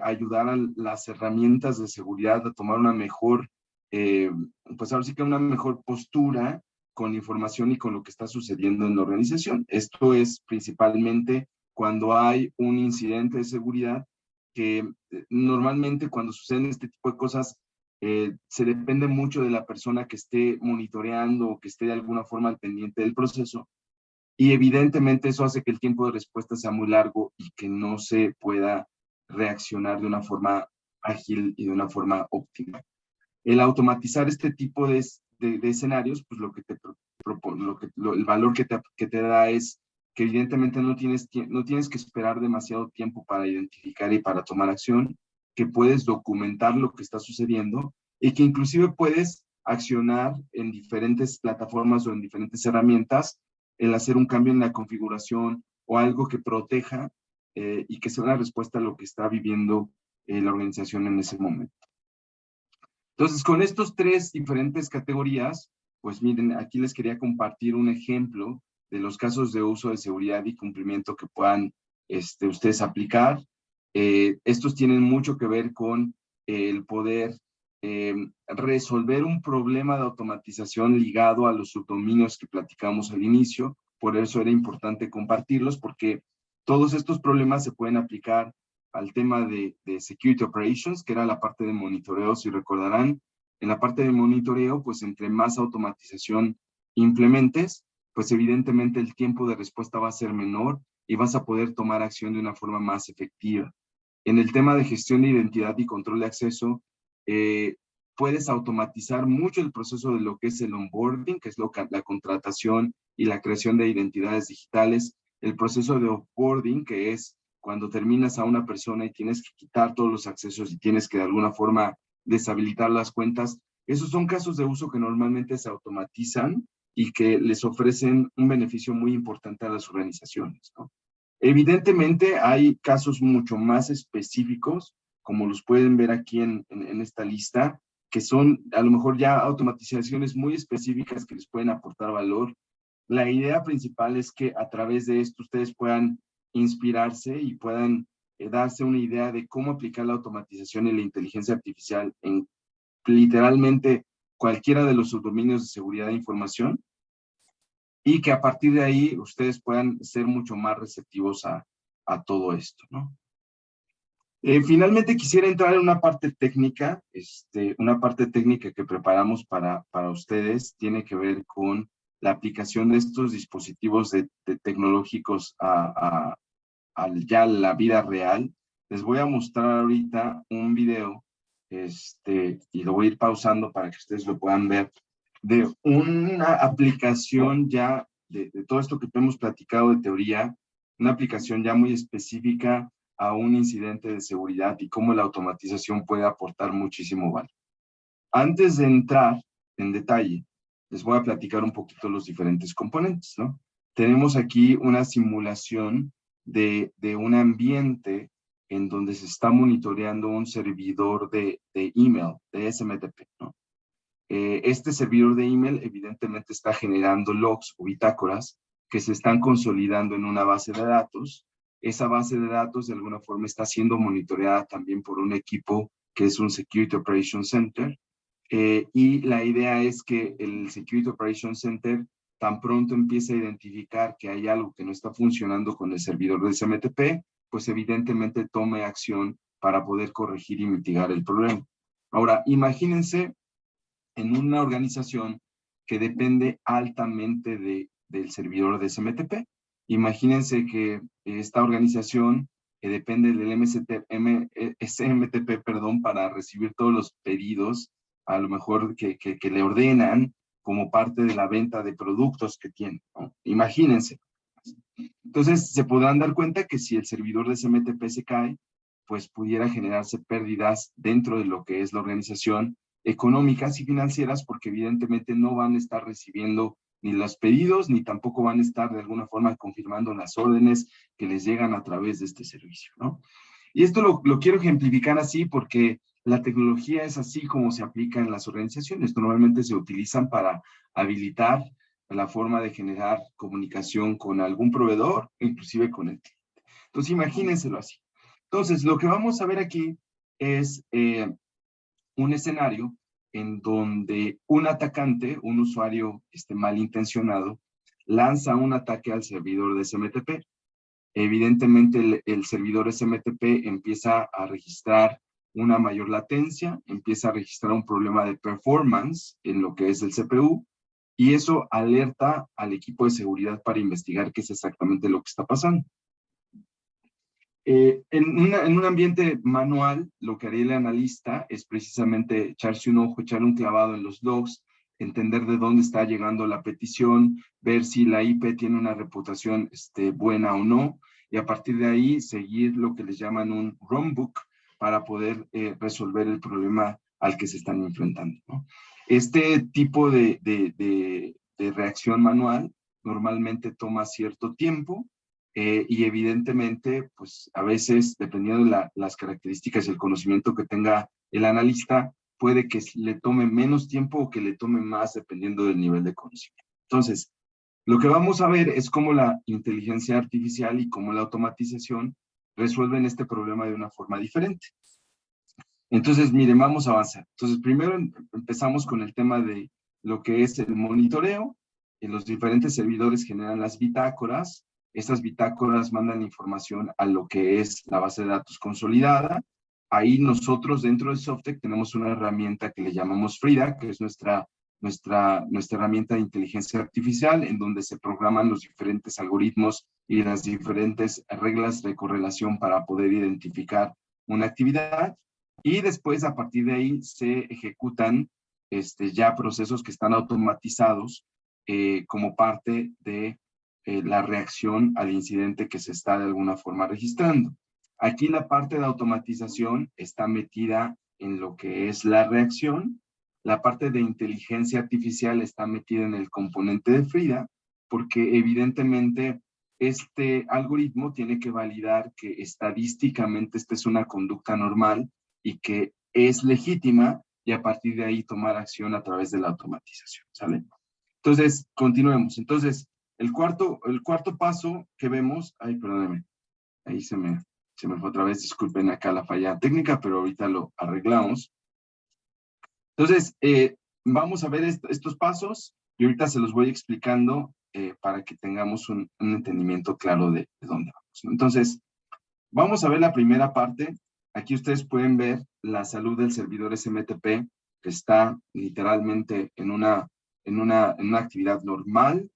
ayudar a las herramientas de seguridad a tomar una mejor, pues ahora sí que una mejor postura con la información y con lo que está sucediendo en la organización. Esto es principalmente cuando hay un incidente de seguridad que normalmente cuando suceden este tipo de cosas se depende mucho de la persona que esté monitoreando o que esté de alguna forma al pendiente del proceso. Y evidentemente eso hace que el tiempo de respuesta sea muy largo y que no se pueda reaccionar de una forma ágil y de una forma óptima. El automatizar este tipo de escenarios, pues lo que te propone, el valor que te da es que evidentemente no tienes que esperar demasiado tiempo para identificar y para tomar acción, que puedes documentar lo que está sucediendo y que inclusive puedes accionar en diferentes plataformas o en diferentes herramientas el hacer un cambio en la configuración o algo que proteja y que sea una respuesta a lo que está viviendo la organización en ese momento. Entonces, con estos tres diferentes categorías, pues miren, aquí les quería compartir un ejemplo de los casos de uso de seguridad y cumplimiento que puedan ustedes aplicar. Estos tienen mucho que ver con el poder resolver un problema de automatización ligado a los subdominios que platicamos al inicio. Por eso era importante compartirlos, porque todos estos problemas se pueden aplicar al tema de Security Operations, que era la parte de monitoreo, si recordarán. En la parte de monitoreo, pues entre más automatización implementes, pues evidentemente el tiempo de respuesta va a ser menor y vas a poder tomar acción de una forma más efectiva. En el tema de gestión de identidad y control de acceso, puedes automatizar mucho el proceso de lo que es el onboarding, que es la contratación y la creación de identidades digitales, el proceso de offboarding, que es cuando terminas a una persona y tienes que quitar todos los accesos y tienes que de alguna forma deshabilitar las cuentas. Esos son casos de uso que normalmente se automatizan y que les ofrecen un beneficio muy importante a las organizaciones, ¿no? Evidentemente hay casos mucho más específicos, como los pueden ver aquí en esta lista, que son a lo mejor ya automatizaciones muy específicas que les pueden aportar valor. La idea principal es que a través de esto ustedes puedan inspirarse y puedan darse una idea de cómo aplicar la automatización y la inteligencia artificial en literalmente cualquiera de los subdominios de seguridad de información y que a partir de ahí ustedes puedan ser mucho más receptivos a todo esto, ¿no? Finalmente quisiera entrar en una parte técnica, que preparamos para ustedes, tiene que ver con la aplicación de estos dispositivos tecnológicos ya la vida real. Les voy a mostrar ahorita un video, y lo voy a ir pausando para que ustedes lo puedan ver, de una aplicación ya de todo esto que hemos platicado de teoría, una aplicación ya muy específica a un incidente de seguridad y cómo la automatización puede aportar muchísimo valor. Antes de entrar en detalle, les voy a platicar un poquito los diferentes componentes, ¿no? tenemos aquí una simulación de un ambiente en donde se está monitoreando un servidor de email, de SMTP, ¿no? Este servidor de email evidentemente está generando logs o bitácoras que se están consolidando en una base de datos. Esa base de datos de alguna forma está siendo monitoreada también por un equipo que es un Security Operations Center. Y la idea es que el Security Operations Center tan pronto empiece a identificar que hay algo que no está funcionando con el servidor de SMTP, pues evidentemente tome acción para poder corregir y mitigar el problema. Ahora, imagínense en una organización que depende altamente del servidor de SMTP. Imagínense que esta organización depende del SMTP, perdón, para recibir todos los pedidos, a lo mejor que le ordenan como parte de la venta de productos que tiene, ¿no? Imagínense. Entonces, se podrán dar cuenta que si el servidor de SMTP se cae, pues pudiera generarse pérdidas dentro de lo que es la organización, económicas y financieras, porque evidentemente no van a estar recibiendo ni los pedidos, ni tampoco van a estar de alguna forma confirmando las órdenes que les llegan a través de este servicio, ¿no? Y esto lo quiero ejemplificar así porque la tecnología es así como se aplica en las organizaciones. Normalmente se utilizan para habilitar la forma de generar comunicación con algún proveedor, inclusive con el cliente. Entonces, imagínenselo así. Entonces, lo que vamos a ver aquí es un escenario en donde un atacante, un usuario malintencionado, lanza un ataque al servidor de SMTP. Evidentemente, el servidor SMTP empieza a registrar una mayor latencia, empieza a registrar un problema de performance en lo que es el CPU, y eso alerta al equipo de seguridad para investigar qué es exactamente lo que está pasando. En un ambiente manual, lo que haría el analista es precisamente echarse un ojo, echar un clavado en los logs, entender de dónde está llegando la petición, ver si la IP tiene una reputación buena o no, y a partir de ahí seguir lo que les llaman un runbook para poder resolver el problema al que se están enfrentando, ¿no? Este tipo de reacción manual normalmente toma cierto tiempo, y evidentemente, pues a veces, dependiendo de las características y el conocimiento que tenga el analista, puede que le tome menos tiempo o que le tome más dependiendo del nivel de conocimiento. Entonces, lo que vamos a ver es cómo la inteligencia artificial y cómo la automatización resuelven este problema de una forma diferente. Entonces, miren, vamos a avanzar. Entonces, primero empezamos con el tema de lo que es el monitoreo. Los diferentes servidores generan las bitácoras. Estas bitácoras mandan información a lo que es la base de datos consolidada. Ahí nosotros dentro de Softec tenemos una herramienta que le llamamos Frida, que es nuestra herramienta de inteligencia artificial, en donde se programan los diferentes algoritmos y las diferentes reglas de correlación para poder identificar una actividad. Y después, a partir de ahí, se ejecutan ya procesos que están automatizados como parte de la reacción al incidente que se está de alguna forma registrando. Aquí la parte de automatización está metida en lo que es la reacción. La parte de inteligencia artificial está metida en el componente de Frida, porque evidentemente este algoritmo tiene que validar que estadísticamente esta es una conducta normal y que es legítima, y a partir de ahí tomar acción a través de la automatización, ¿sale? Entonces, continuemos. Entonces, el cuarto paso que vemos, ay, perdónenme, ahí se me fue otra vez, disculpen acá la falla técnica, pero ahorita lo arreglamos. Entonces, vamos a ver estos pasos y ahorita se los voy explicando para que tengamos un entendimiento claro de dónde vamos, ¿no? Entonces, vamos a ver la primera parte. Aquí ustedes pueden ver la salud del servidor SMTP, que está literalmente en una actividad normal.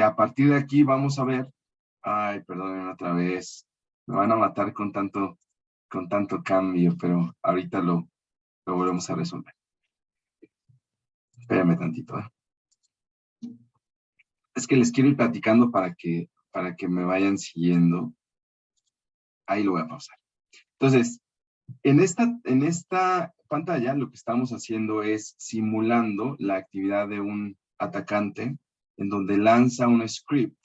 A partir de aquí vamos a ver, ay, perdonen otra vez, me van a matar con tanto cambio, pero ahorita lo volvemos a resolver. Espérame tantito, ¿eh? Es que les quiero ir platicando para que me vayan siguiendo. Ahí lo voy a pausar. Entonces, en esta pantalla lo que estamos haciendo es simulando la actividad de un atacante en donde lanza un script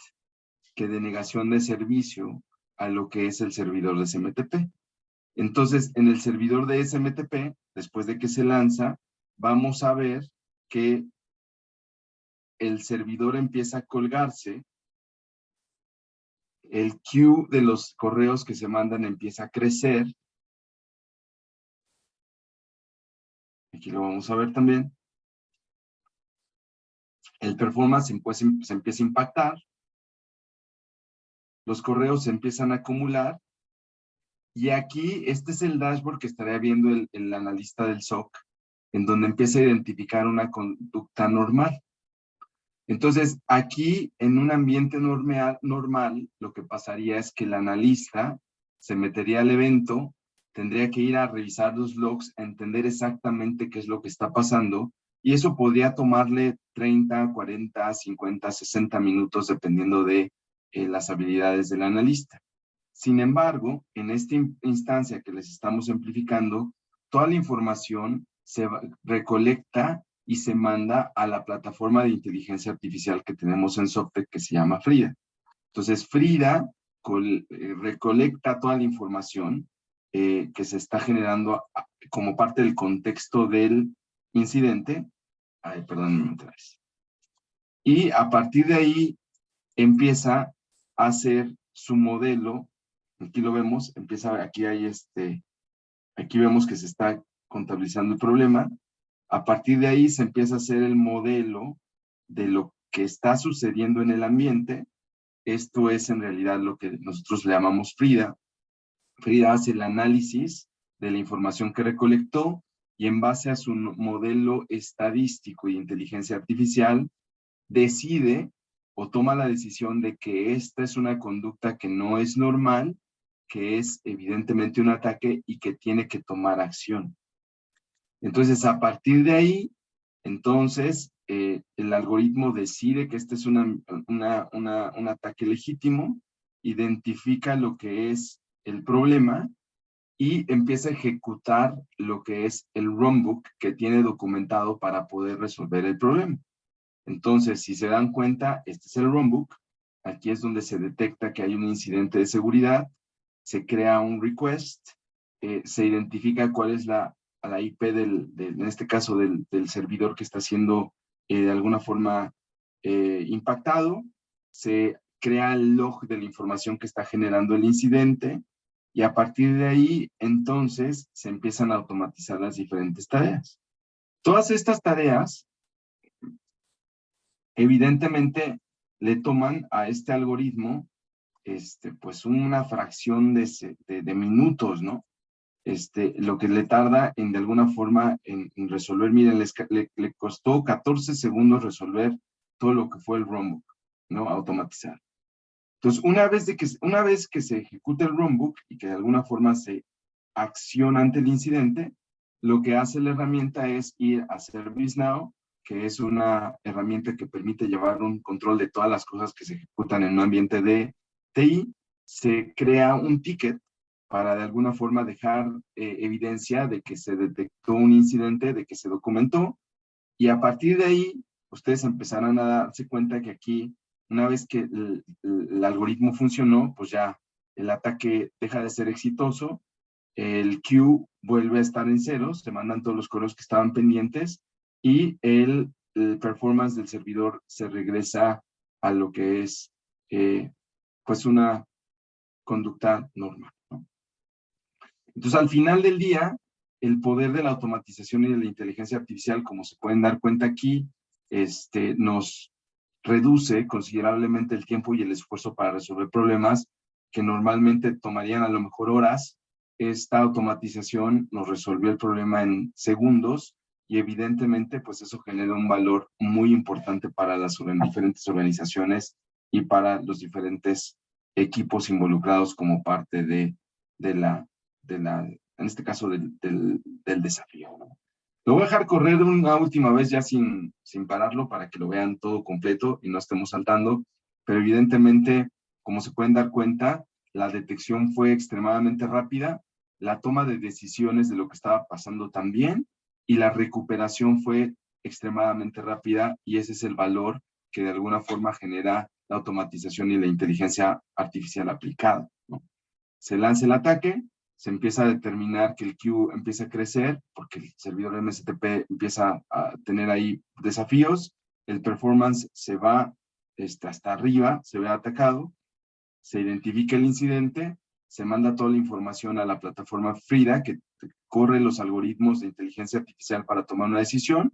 que de negación de servicio a lo que es el servidor de SMTP. Entonces, en el servidor de SMTP, después de que se lanza, vamos a ver que el servidor empieza a colgarse, el queue de los correos que se mandan empieza a crecer. Aquí lo vamos a ver también. El performance se empieza a impactar. Los correos se empiezan a acumular. Y aquí, este es el dashboard que estaría viendo el analista del SOC, en donde empieza a identificar una conducta normal. Entonces, aquí, en un ambiente normal, lo que pasaría es que el analista se metería al evento, tendría que ir a revisar los logs, a entender exactamente qué es lo que está pasando, y eso podría tomarle 30, 40, 50, 60 minutos, dependiendo de las habilidades del analista. Sin embargo, en esta instancia que les estamos simplificando, toda la información se recolecta y se manda a la plataforma de inteligencia artificial que tenemos en Softec, que se llama Frida. Entonces, Frida recolecta toda la información que se está generando como parte del contexto del incidente. Ay, perdón, y a partir de ahí empieza a hacer su modelo. Aquí lo vemos, aquí vemos que se está contabilizando el problema. A partir de ahí se empieza a hacer el modelo de lo que está sucediendo en el ambiente. Esto es en realidad lo que nosotros le llamamos Frida. Frida hace el análisis de la información que recolectó y en base a su modelo estadístico y inteligencia artificial decide o toma la decisión de que esta es una conducta que no es normal, que es evidentemente un ataque y que tiene que tomar acción. Entonces, a partir de ahí, entonces, el algoritmo decide que este es un ataque legítimo, identifica lo que es el problema y empieza a ejecutar lo que es el runbook que tiene documentado para poder resolver el problema. Entonces, si se dan cuenta, este es el runbook. Aquí es donde se detecta que hay un incidente de seguridad, se crea un request, se identifica cuál es la IP en este caso del servidor que está siendo de alguna forma impactado, se crea el log de la información que está generando el incidente y a partir de ahí, entonces, se empiezan a automatizar las diferentes tareas. Todas estas tareas, evidentemente, le toman a este algoritmo pues una fracción de minutos, ¿no? Lo que le tarda de alguna forma en resolver. Miren, le costó 14 segundos resolver todo lo que fue el runbook, ¿no? Automatizar. Entonces, una vez que se ejecuta el runbook y que de alguna forma se acciona ante el incidente, lo que hace la herramienta es ir a ServiceNow, que es una herramienta que permite llevar un control de todas las cosas que se ejecutan en un ambiente de TI. Se crea un ticket para de alguna forma dejar evidencia de que se detectó un incidente, de que se documentó, y a partir de ahí, ustedes empezarán a darse cuenta que aquí, una vez que el algoritmo funcionó, pues ya el ataque deja de ser exitoso, el queue vuelve a estar en cero, se mandan todos los correos que estaban pendientes, y el performance del servidor se regresa a lo que es pues una conducta normal, ¿no? Entonces, al final del día, el poder de la automatización y de la inteligencia artificial, como se pueden dar cuenta aquí, nos reduce considerablemente el tiempo y el esfuerzo para resolver problemas que normalmente tomarían a lo mejor horas. Esta automatización nos resolvió el problema en segundos y evidentemente pues eso genera un valor muy importante para las diferentes organizaciones y para los diferentes equipos involucrados como parte de en este caso del desafío, ¿no? Lo voy a dejar correr una última vez ya sin pararlo para que lo vean todo completo y no estemos saltando, pero evidentemente, como se pueden dar cuenta, la detección fue extremadamente rápida, la toma de decisiones de lo que estaba pasando también, y la recuperación fue extremadamente rápida, y ese es el valor que de alguna forma genera la automatización y la inteligencia artificial aplicada, ¿no? Se lanza el ataque, se empieza a determinar que el queue empieza a crecer, porque el servidor MSTP empieza a tener ahí desafíos, el performance se va hasta arriba, se ve atacado, se identifica el incidente, se manda toda la información a la plataforma FRIDA, que corre los algoritmos de inteligencia artificial para tomar una decisión.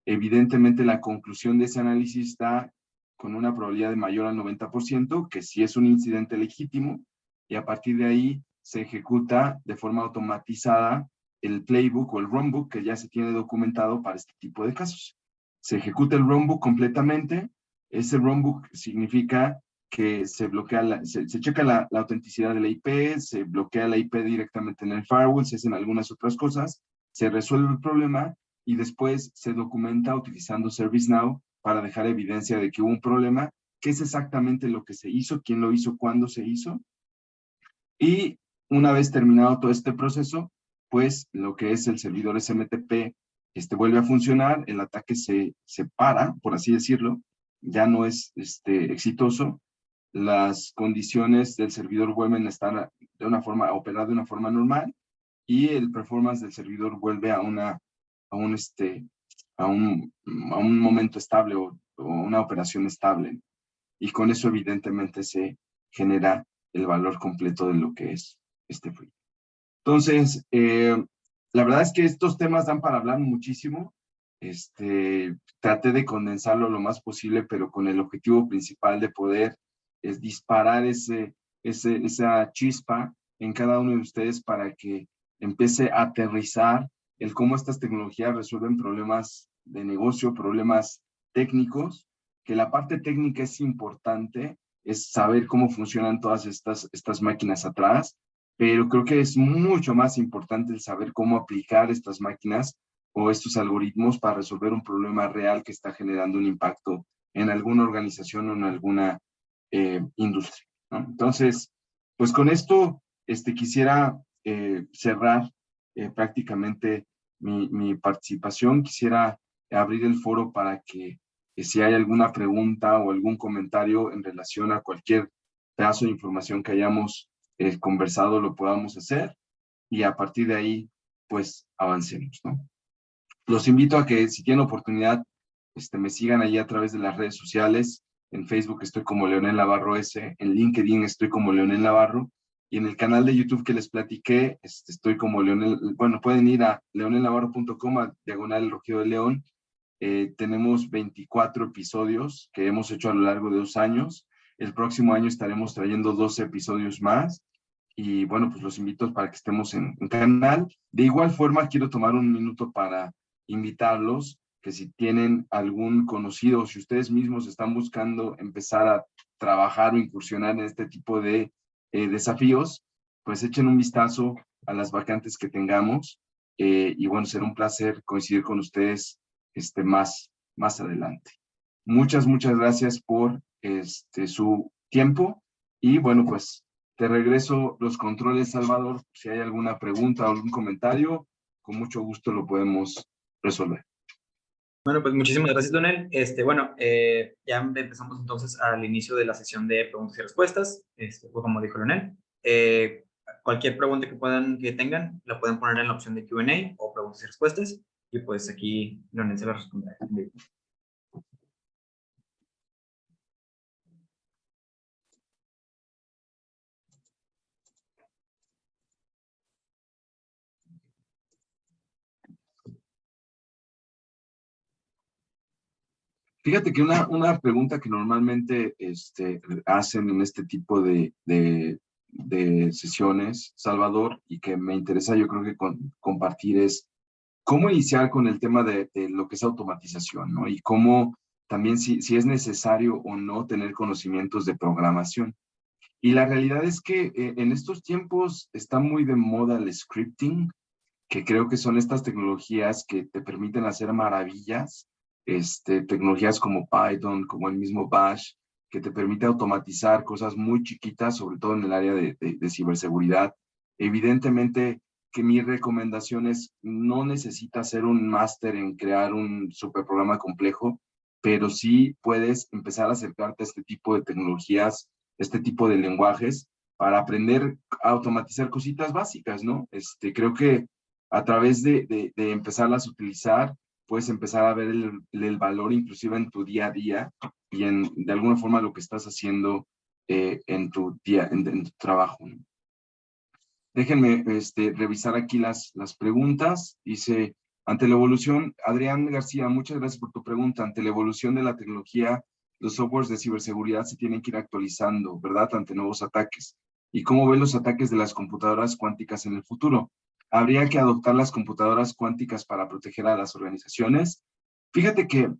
Evidentemente, la conclusión de ese análisis está con una probabilidad de mayor al 90%, que sí es un incidente legítimo, y a partir de ahí se ejecuta de forma automatizada el playbook o el runbook que ya se tiene documentado para este tipo de casos. Se ejecuta el runbook completamente. Ese runbook significa que se bloquea, se checa la autenticidad de la IP, se bloquea la IP directamente en el firewall, se hacen algunas otras cosas, se resuelve el problema y después se documenta utilizando ServiceNow para dejar evidencia de que hubo un problema, qué es exactamente lo que se hizo, quién lo hizo, cuándo se hizo. Y una vez terminado todo este proceso, pues lo que es el servidor SMTP vuelve a funcionar, el ataque se para, por así decirlo, ya no es exitoso, las condiciones del servidor vuelven a estar de una forma, a operar de una forma normal, y el performance del servidor vuelve a un momento estable o una operación estable. Y con eso evidentemente se genera el valor completo de lo que es free. Entonces, la verdad es que estos temas dan para hablar muchísimo. Traté de condensarlo lo más posible, pero con el objetivo principal de poder disparar esa chispa en cada uno de ustedes para que empiece a aterrizar el cómo estas tecnologías resuelven problemas de negocio, problemas técnicos, que la parte técnica es importante, es saber cómo funcionan todas estas máquinas atrás, pero creo que es mucho más importante el saber cómo aplicar estas máquinas o estos algoritmos para resolver un problema real que está generando un impacto en alguna organización o en alguna industria, ¿no? Entonces, pues con esto quisiera cerrar prácticamente mi participación. Quisiera abrir el foro para que si hay alguna pregunta o algún comentario en relación a cualquier pedazo de información que hayamos conversado, lo podamos hacer y a partir de ahí, pues avancemos, ¿no? Los invito a que si tienen oportunidad, me sigan ahí a través de las redes sociales. En Facebook estoy como Leonel Navarro S, en LinkedIn estoy como Leonel Navarro, y en el canal de YouTube que les platiqué, estoy como Leonel, bueno, pueden ir a leonelnavarro.com, /El Rugido de León. Tenemos 24 episodios que hemos hecho a lo largo de 2 años. El próximo año estaremos trayendo 12 episodios más. Y bueno, pues los invito para que estemos en canal. De igual forma, quiero tomar un minuto para invitarlos que si tienen algún conocido, si ustedes mismos están buscando empezar a trabajar o incursionar en este tipo de desafíos, pues echen un vistazo a las vacantes que tengamos. Y bueno, será un placer coincidir con ustedes más adelante. Muchas gracias por su tiempo y bueno, pues te regreso los controles, Salvador. Si hay alguna pregunta o algún comentario, con mucho gusto lo podemos resolver. Bueno, pues muchísimas gracias, Donel. Bueno, ya empezamos entonces al inicio de la sesión de preguntas y respuestas, pues como dijo Leonel. Cualquier pregunta que tengan, la pueden poner en la opción de Q&A o preguntas y respuestas, y pues aquí Leonel se las responderá. Fíjate que una pregunta que normalmente hacen en este tipo de sesiones, Salvador, y que me interesa yo creo que compartir es cómo iniciar con el tema de lo que es automatización, ¿no? Y cómo también si es necesario o no tener conocimientos de programación. Y la realidad es que en estos tiempos está muy de moda el scripting, que creo que son estas tecnologías que te permiten hacer maravillas, tecnologías como Python, como el mismo Bash, que te permite automatizar cosas muy chiquitas, sobre todo en el área de ciberseguridad. Evidentemente que mi recomendación es no necesitas ser un máster en crear un superprograma complejo. pero sí puedes empezar a acercarte a este tipo de tecnologías, este tipo de lenguajes, para aprender a automatizar cositas básicas, ¿no? Creo que a través de empezarlas a utilizar, puedes empezar a ver el valor inclusive en tu día a día y de alguna forma lo que estás haciendo en tu en tu trabajo, ¿no? Déjenme revisar aquí las preguntas. Dice, ante la evolución, Adrián García, muchas gracias por tu pregunta. Ante la evolución de la tecnología, los softwares de ciberseguridad se tienen que ir actualizando, ¿verdad? Ante nuevos ataques. ¿Y cómo ven los ataques de las computadoras cuánticas en el futuro? ¿Habría que adoptar las computadoras cuánticas para proteger a las organizaciones? Fíjate que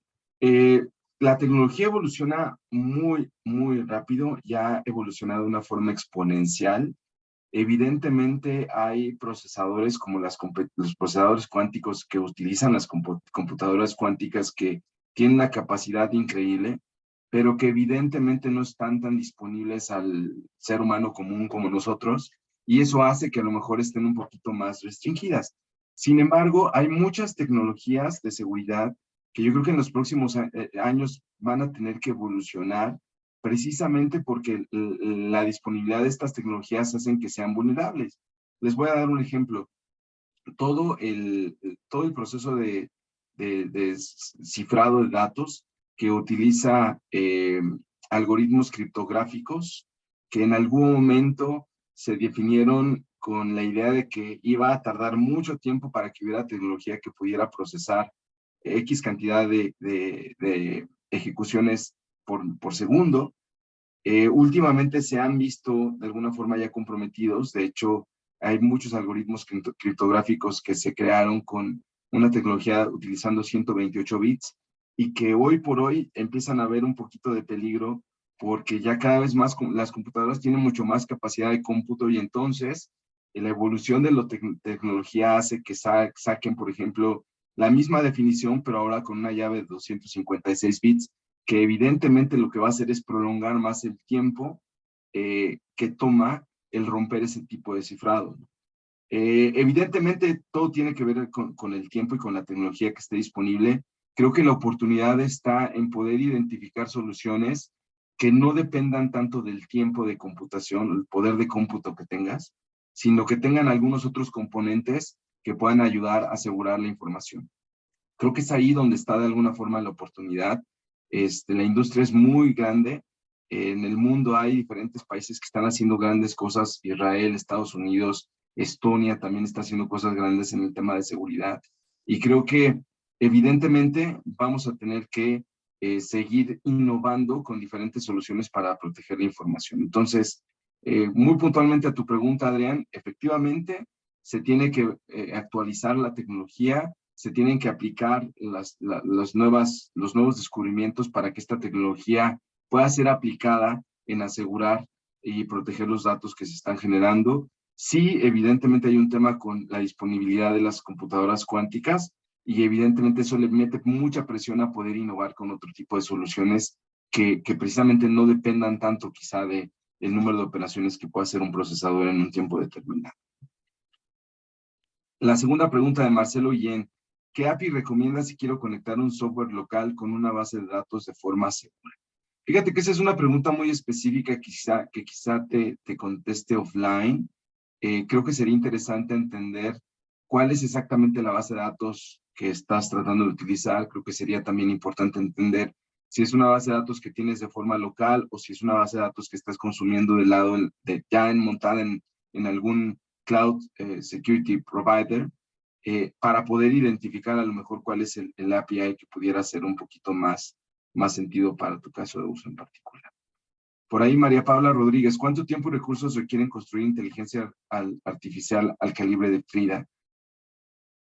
la tecnología evoluciona muy, muy rápido, ya ha evolucionado de una forma exponencial. Evidentemente hay procesadores como los procesadores cuánticos que utilizan las computadoras cuánticas que tienen una capacidad increíble, pero que evidentemente no están tan disponibles al ser humano común como nosotros, y eso hace que a lo mejor estén un poquito más restringidas. Sin embargo, hay muchas tecnologías de seguridad que yo creo que en los próximos años van a tener que evolucionar precisamente porque la disponibilidad de estas tecnologías hacen que sean vulnerables. Les voy a dar un ejemplo. Todo el proceso de cifrado de datos que utiliza algoritmos criptográficos que en algún momento se definieron con la idea de que iba a tardar mucho tiempo para que hubiera tecnología que pudiera procesar X cantidad de ejecuciones por segundo. Últimamente se han visto de alguna forma ya comprometidos. De hecho, hay muchos algoritmos criptográficos que se crearon con una tecnología utilizando 128 bits y que hoy por hoy empiezan a ver un poquito de peligro porque ya cada vez más las computadoras tienen mucho más capacidad de cómputo y entonces la evolución de la tecnología hace que saquen, por ejemplo, la misma definición, pero ahora con una llave de 256 bits, que evidentemente lo que va a hacer es prolongar más el tiempo que toma el romper ese tipo de cifrado, ¿no? Evidentemente todo tiene que ver con el tiempo y con la tecnología que esté disponible. Creo que la oportunidad está en poder identificar soluciones que no dependan tanto del tiempo de computación, el poder de cómputo que tengas, sino que tengan algunos otros componentes que puedan ayudar a asegurar la información. Creo que es ahí donde está de alguna forma la oportunidad. La industria es muy grande. En el mundo hay diferentes países que están haciendo grandes cosas. Israel, Estados Unidos, Estonia también está haciendo cosas grandes en el tema de seguridad. Y creo que evidentemente vamos a tener que seguir innovando con diferentes soluciones para proteger la información. Entonces, muy puntualmente a tu pregunta, Adrián, efectivamente se tiene que actualizar la tecnología, se tienen que aplicar los nuevos descubrimientos para que esta tecnología pueda ser aplicada en asegurar y proteger los datos que se están generando. Sí, evidentemente hay un tema con la disponibilidad de las computadoras cuánticas y evidentemente eso le mete mucha presión a poder innovar con otro tipo de soluciones que precisamente no dependan tanto quizá del número de operaciones que pueda hacer un procesador en un tiempo determinado. La segunda pregunta de Marcelo Guillén. ¿Qué API recomiendas si quiero conectar un software local con una base de datos de forma segura? Fíjate que esa es una pregunta muy específica que quizá te conteste offline. Creo que sería interesante entender cuál es exactamente la base de datos que estás tratando de utilizar. Creo que sería también importante entender si es una base de datos que tienes de forma local o si es una base de datos que estás consumiendo del lado montada en algún cloud security provider, para poder identificar a lo mejor cuál es el API que pudiera hacer un poquito más sentido para tu caso de uso en particular. Por ahí, María Paula Rodríguez, ¿cuánto tiempo y recursos requieren construir inteligencia artificial al calibre de Frida?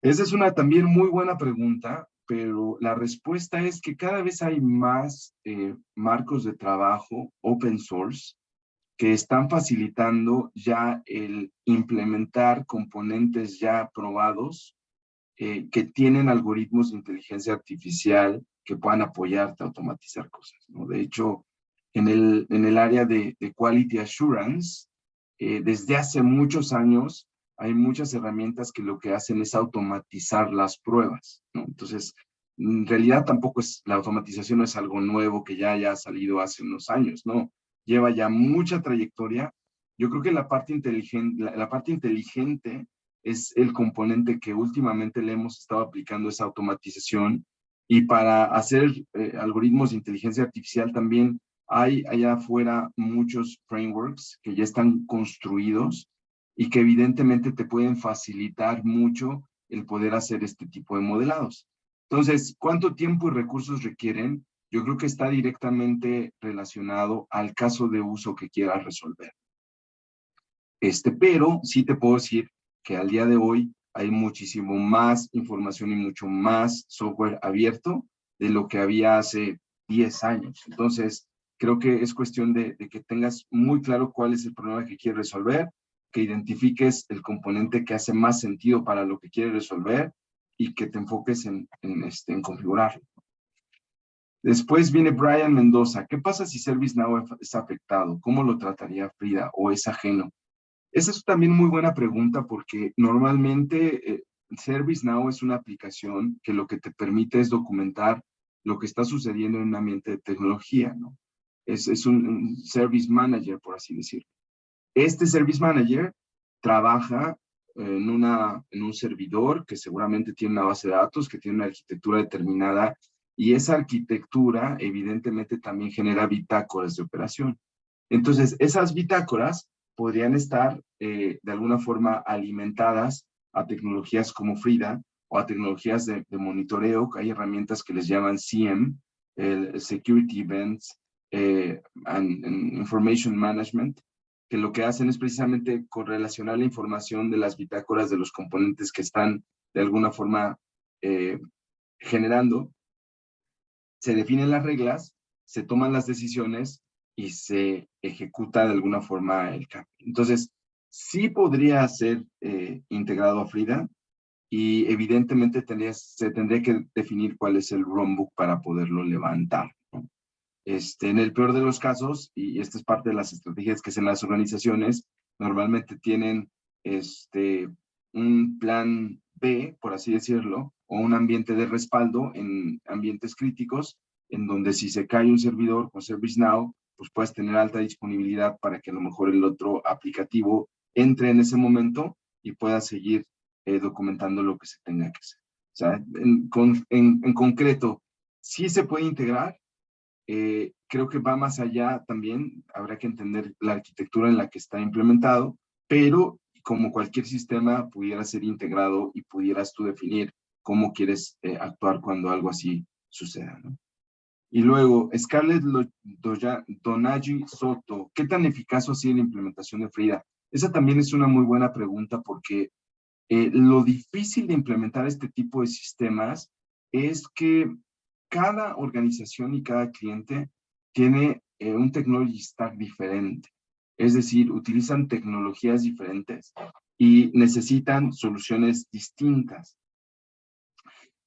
Esa es una también muy buena pregunta, pero la respuesta es que cada vez hay más marcos de trabajo open source que están facilitando ya el implementar componentes ya probados que tienen algoritmos de inteligencia artificial que puedan apoyarte a automatizar cosas, ¿no? De hecho, en el área de Quality Assurance, desde hace muchos años hay muchas herramientas que lo que hacen es automatizar las pruebas, ¿no? Entonces, en realidad tampoco la automatización no es algo nuevo que ya haya salido hace unos años, no. Lleva ya mucha trayectoria. Yo creo que la parte inteligente es el componente que últimamente le hemos estado aplicando esa automatización, y para hacer algoritmos de inteligencia artificial también hay allá afuera muchos frameworks que ya están construidos y que evidentemente te pueden facilitar mucho el poder hacer este tipo de modelados. Entonces, ¿cuánto tiempo y recursos requieren? Yo creo que está directamente relacionado al caso de uso que quieras resolver. Pero sí te puedo decir que al día de hoy hay muchísimo más información y mucho más software abierto de lo que había hace 10 años. Entonces, creo que es cuestión de que tengas muy claro cuál es el problema que quieres resolver, que identifiques el componente que hace más sentido para lo que quieres resolver y que te enfoques en configurarlo. Después viene Brian Mendoza. ¿Qué pasa si ServiceNow es afectado? ¿Cómo lo trataría Frida? ¿O es ajeno? Esa es también muy buena pregunta, porque normalmente ServiceNow es una aplicación que lo que te permite es documentar lo que está sucediendo en un ambiente de tecnología, ¿no? Es un Service Manager, por así decirlo. Este Service Manager trabaja en un servidor que seguramente tiene una base de datos, que tiene una arquitectura determinada, y esa arquitectura evidentemente también genera bitácoras de operación. Entonces, esas bitácoras podrían estar de alguna forma alimentadas a tecnologías como Frida o a tecnologías de monitoreo, que hay herramientas que les llaman CM, el Security Events and Information Management, que lo que hacen es precisamente correlacionar la información de las bitácoras de los componentes que están de alguna forma generando. Se definen las reglas, se toman las decisiones y se ejecuta de alguna forma el cambio. Entonces, sí podría ser integrado a Frida, y evidentemente se tendría que definir cuál es el runbook para poderlo levantar, ¿no? En el peor de los casos, y esta es parte de las estrategias que hacen las organizaciones, normalmente tienen un plan B, por así decirlo, o un ambiente de respaldo en ambientes críticos, en donde si se cae un servidor con ServiceNow, pues puedes tener alta disponibilidad para que a lo mejor el otro aplicativo entre en ese momento y pueda seguir documentando lo que se tenga que hacer. O sea, en concreto, sí se puede integrar. Creo que va más allá también, habrá que entender la arquitectura en la que está implementado, pero como cualquier sistema pudiera ser integrado y pudieras tú definir cómo quieres actuar cuando algo así suceda, ¿no? Y luego, Scarlett Donaghy Soto, ¿qué tan eficaz ha sido la implementación de Frida? Esa también es una muy buena pregunta, porque lo difícil de implementar este tipo de sistemas es que cada organización y cada cliente tiene un technology stack diferente. Es decir, utilizan tecnologías diferentes y necesitan soluciones distintas.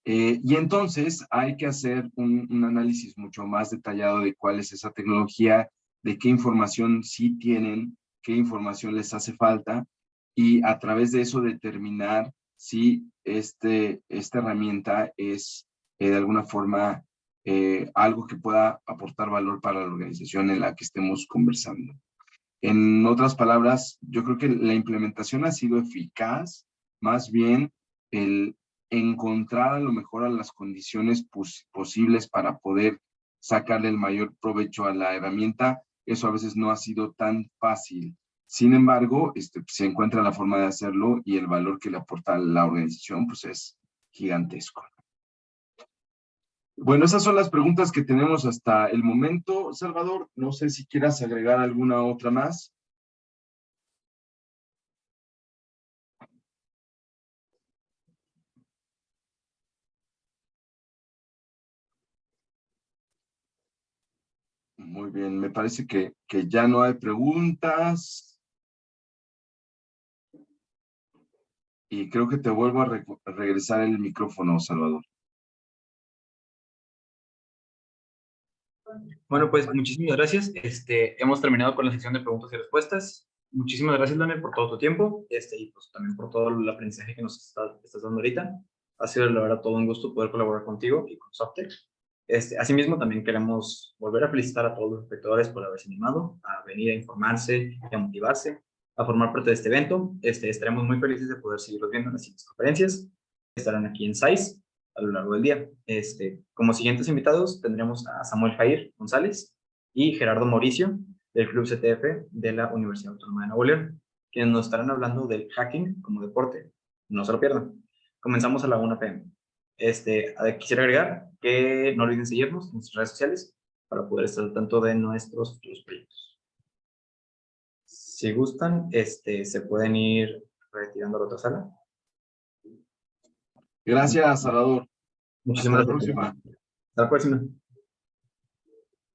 Y entonces hay que hacer un análisis mucho más detallado de cuál es esa tecnología, de qué información sí tienen, qué información les hace falta, y a través de eso determinar si esta herramienta es de alguna forma algo que pueda aportar valor para la organización en la que estemos conversando. En otras palabras, yo creo que la implementación ha sido eficaz, más bien el encontrar a lo mejor a las condiciones posibles para poder sacarle el mayor provecho a la herramienta. Eso a veces no ha sido tan fácil. Sin embargo, se encuentra la forma de hacerlo, y el valor que le aporta a la organización pues es gigantesco. Bueno, esas son las preguntas que tenemos hasta el momento. Salvador, no sé si quieras agregar alguna otra más. Muy bien, me parece que ya no hay preguntas. Y creo que te vuelvo a regresar el micrófono, Salvador. Bueno, pues muchísimas gracias. Hemos terminado con la sección de preguntas y respuestas. Muchísimas gracias, Daniel, por todo tu tiempo y pues también por todo el aprendizaje que nos estás dando ahorita. Ha sido la verdad todo un gusto poder colaborar contigo y con Softec. Asimismo, también queremos volver a felicitar a todos los espectadores por haberse animado a venir a informarse y a motivarse a formar parte de este evento. Estaremos muy felices de poder seguirlos viendo en las siguientes conferencias. Estarán aquí en SAIS a lo largo del día. Como siguientes invitados tendremos a Samuel Jair González y Gerardo Mauricio del Club CTF de la Universidad Autónoma de Nuevo León, quienes nos estarán hablando del hacking como deporte. No se lo pierdan. Comenzamos a la 1 p.m. Quisiera agregar que no olviden seguirnos en nuestras redes sociales para poder estar al tanto de nuestros futuros proyectos. Si gustan, se pueden ir retirando a la otra sala. Gracias, Salvador. Muchísimas Hasta la gracias. próxima. Hasta la próxima.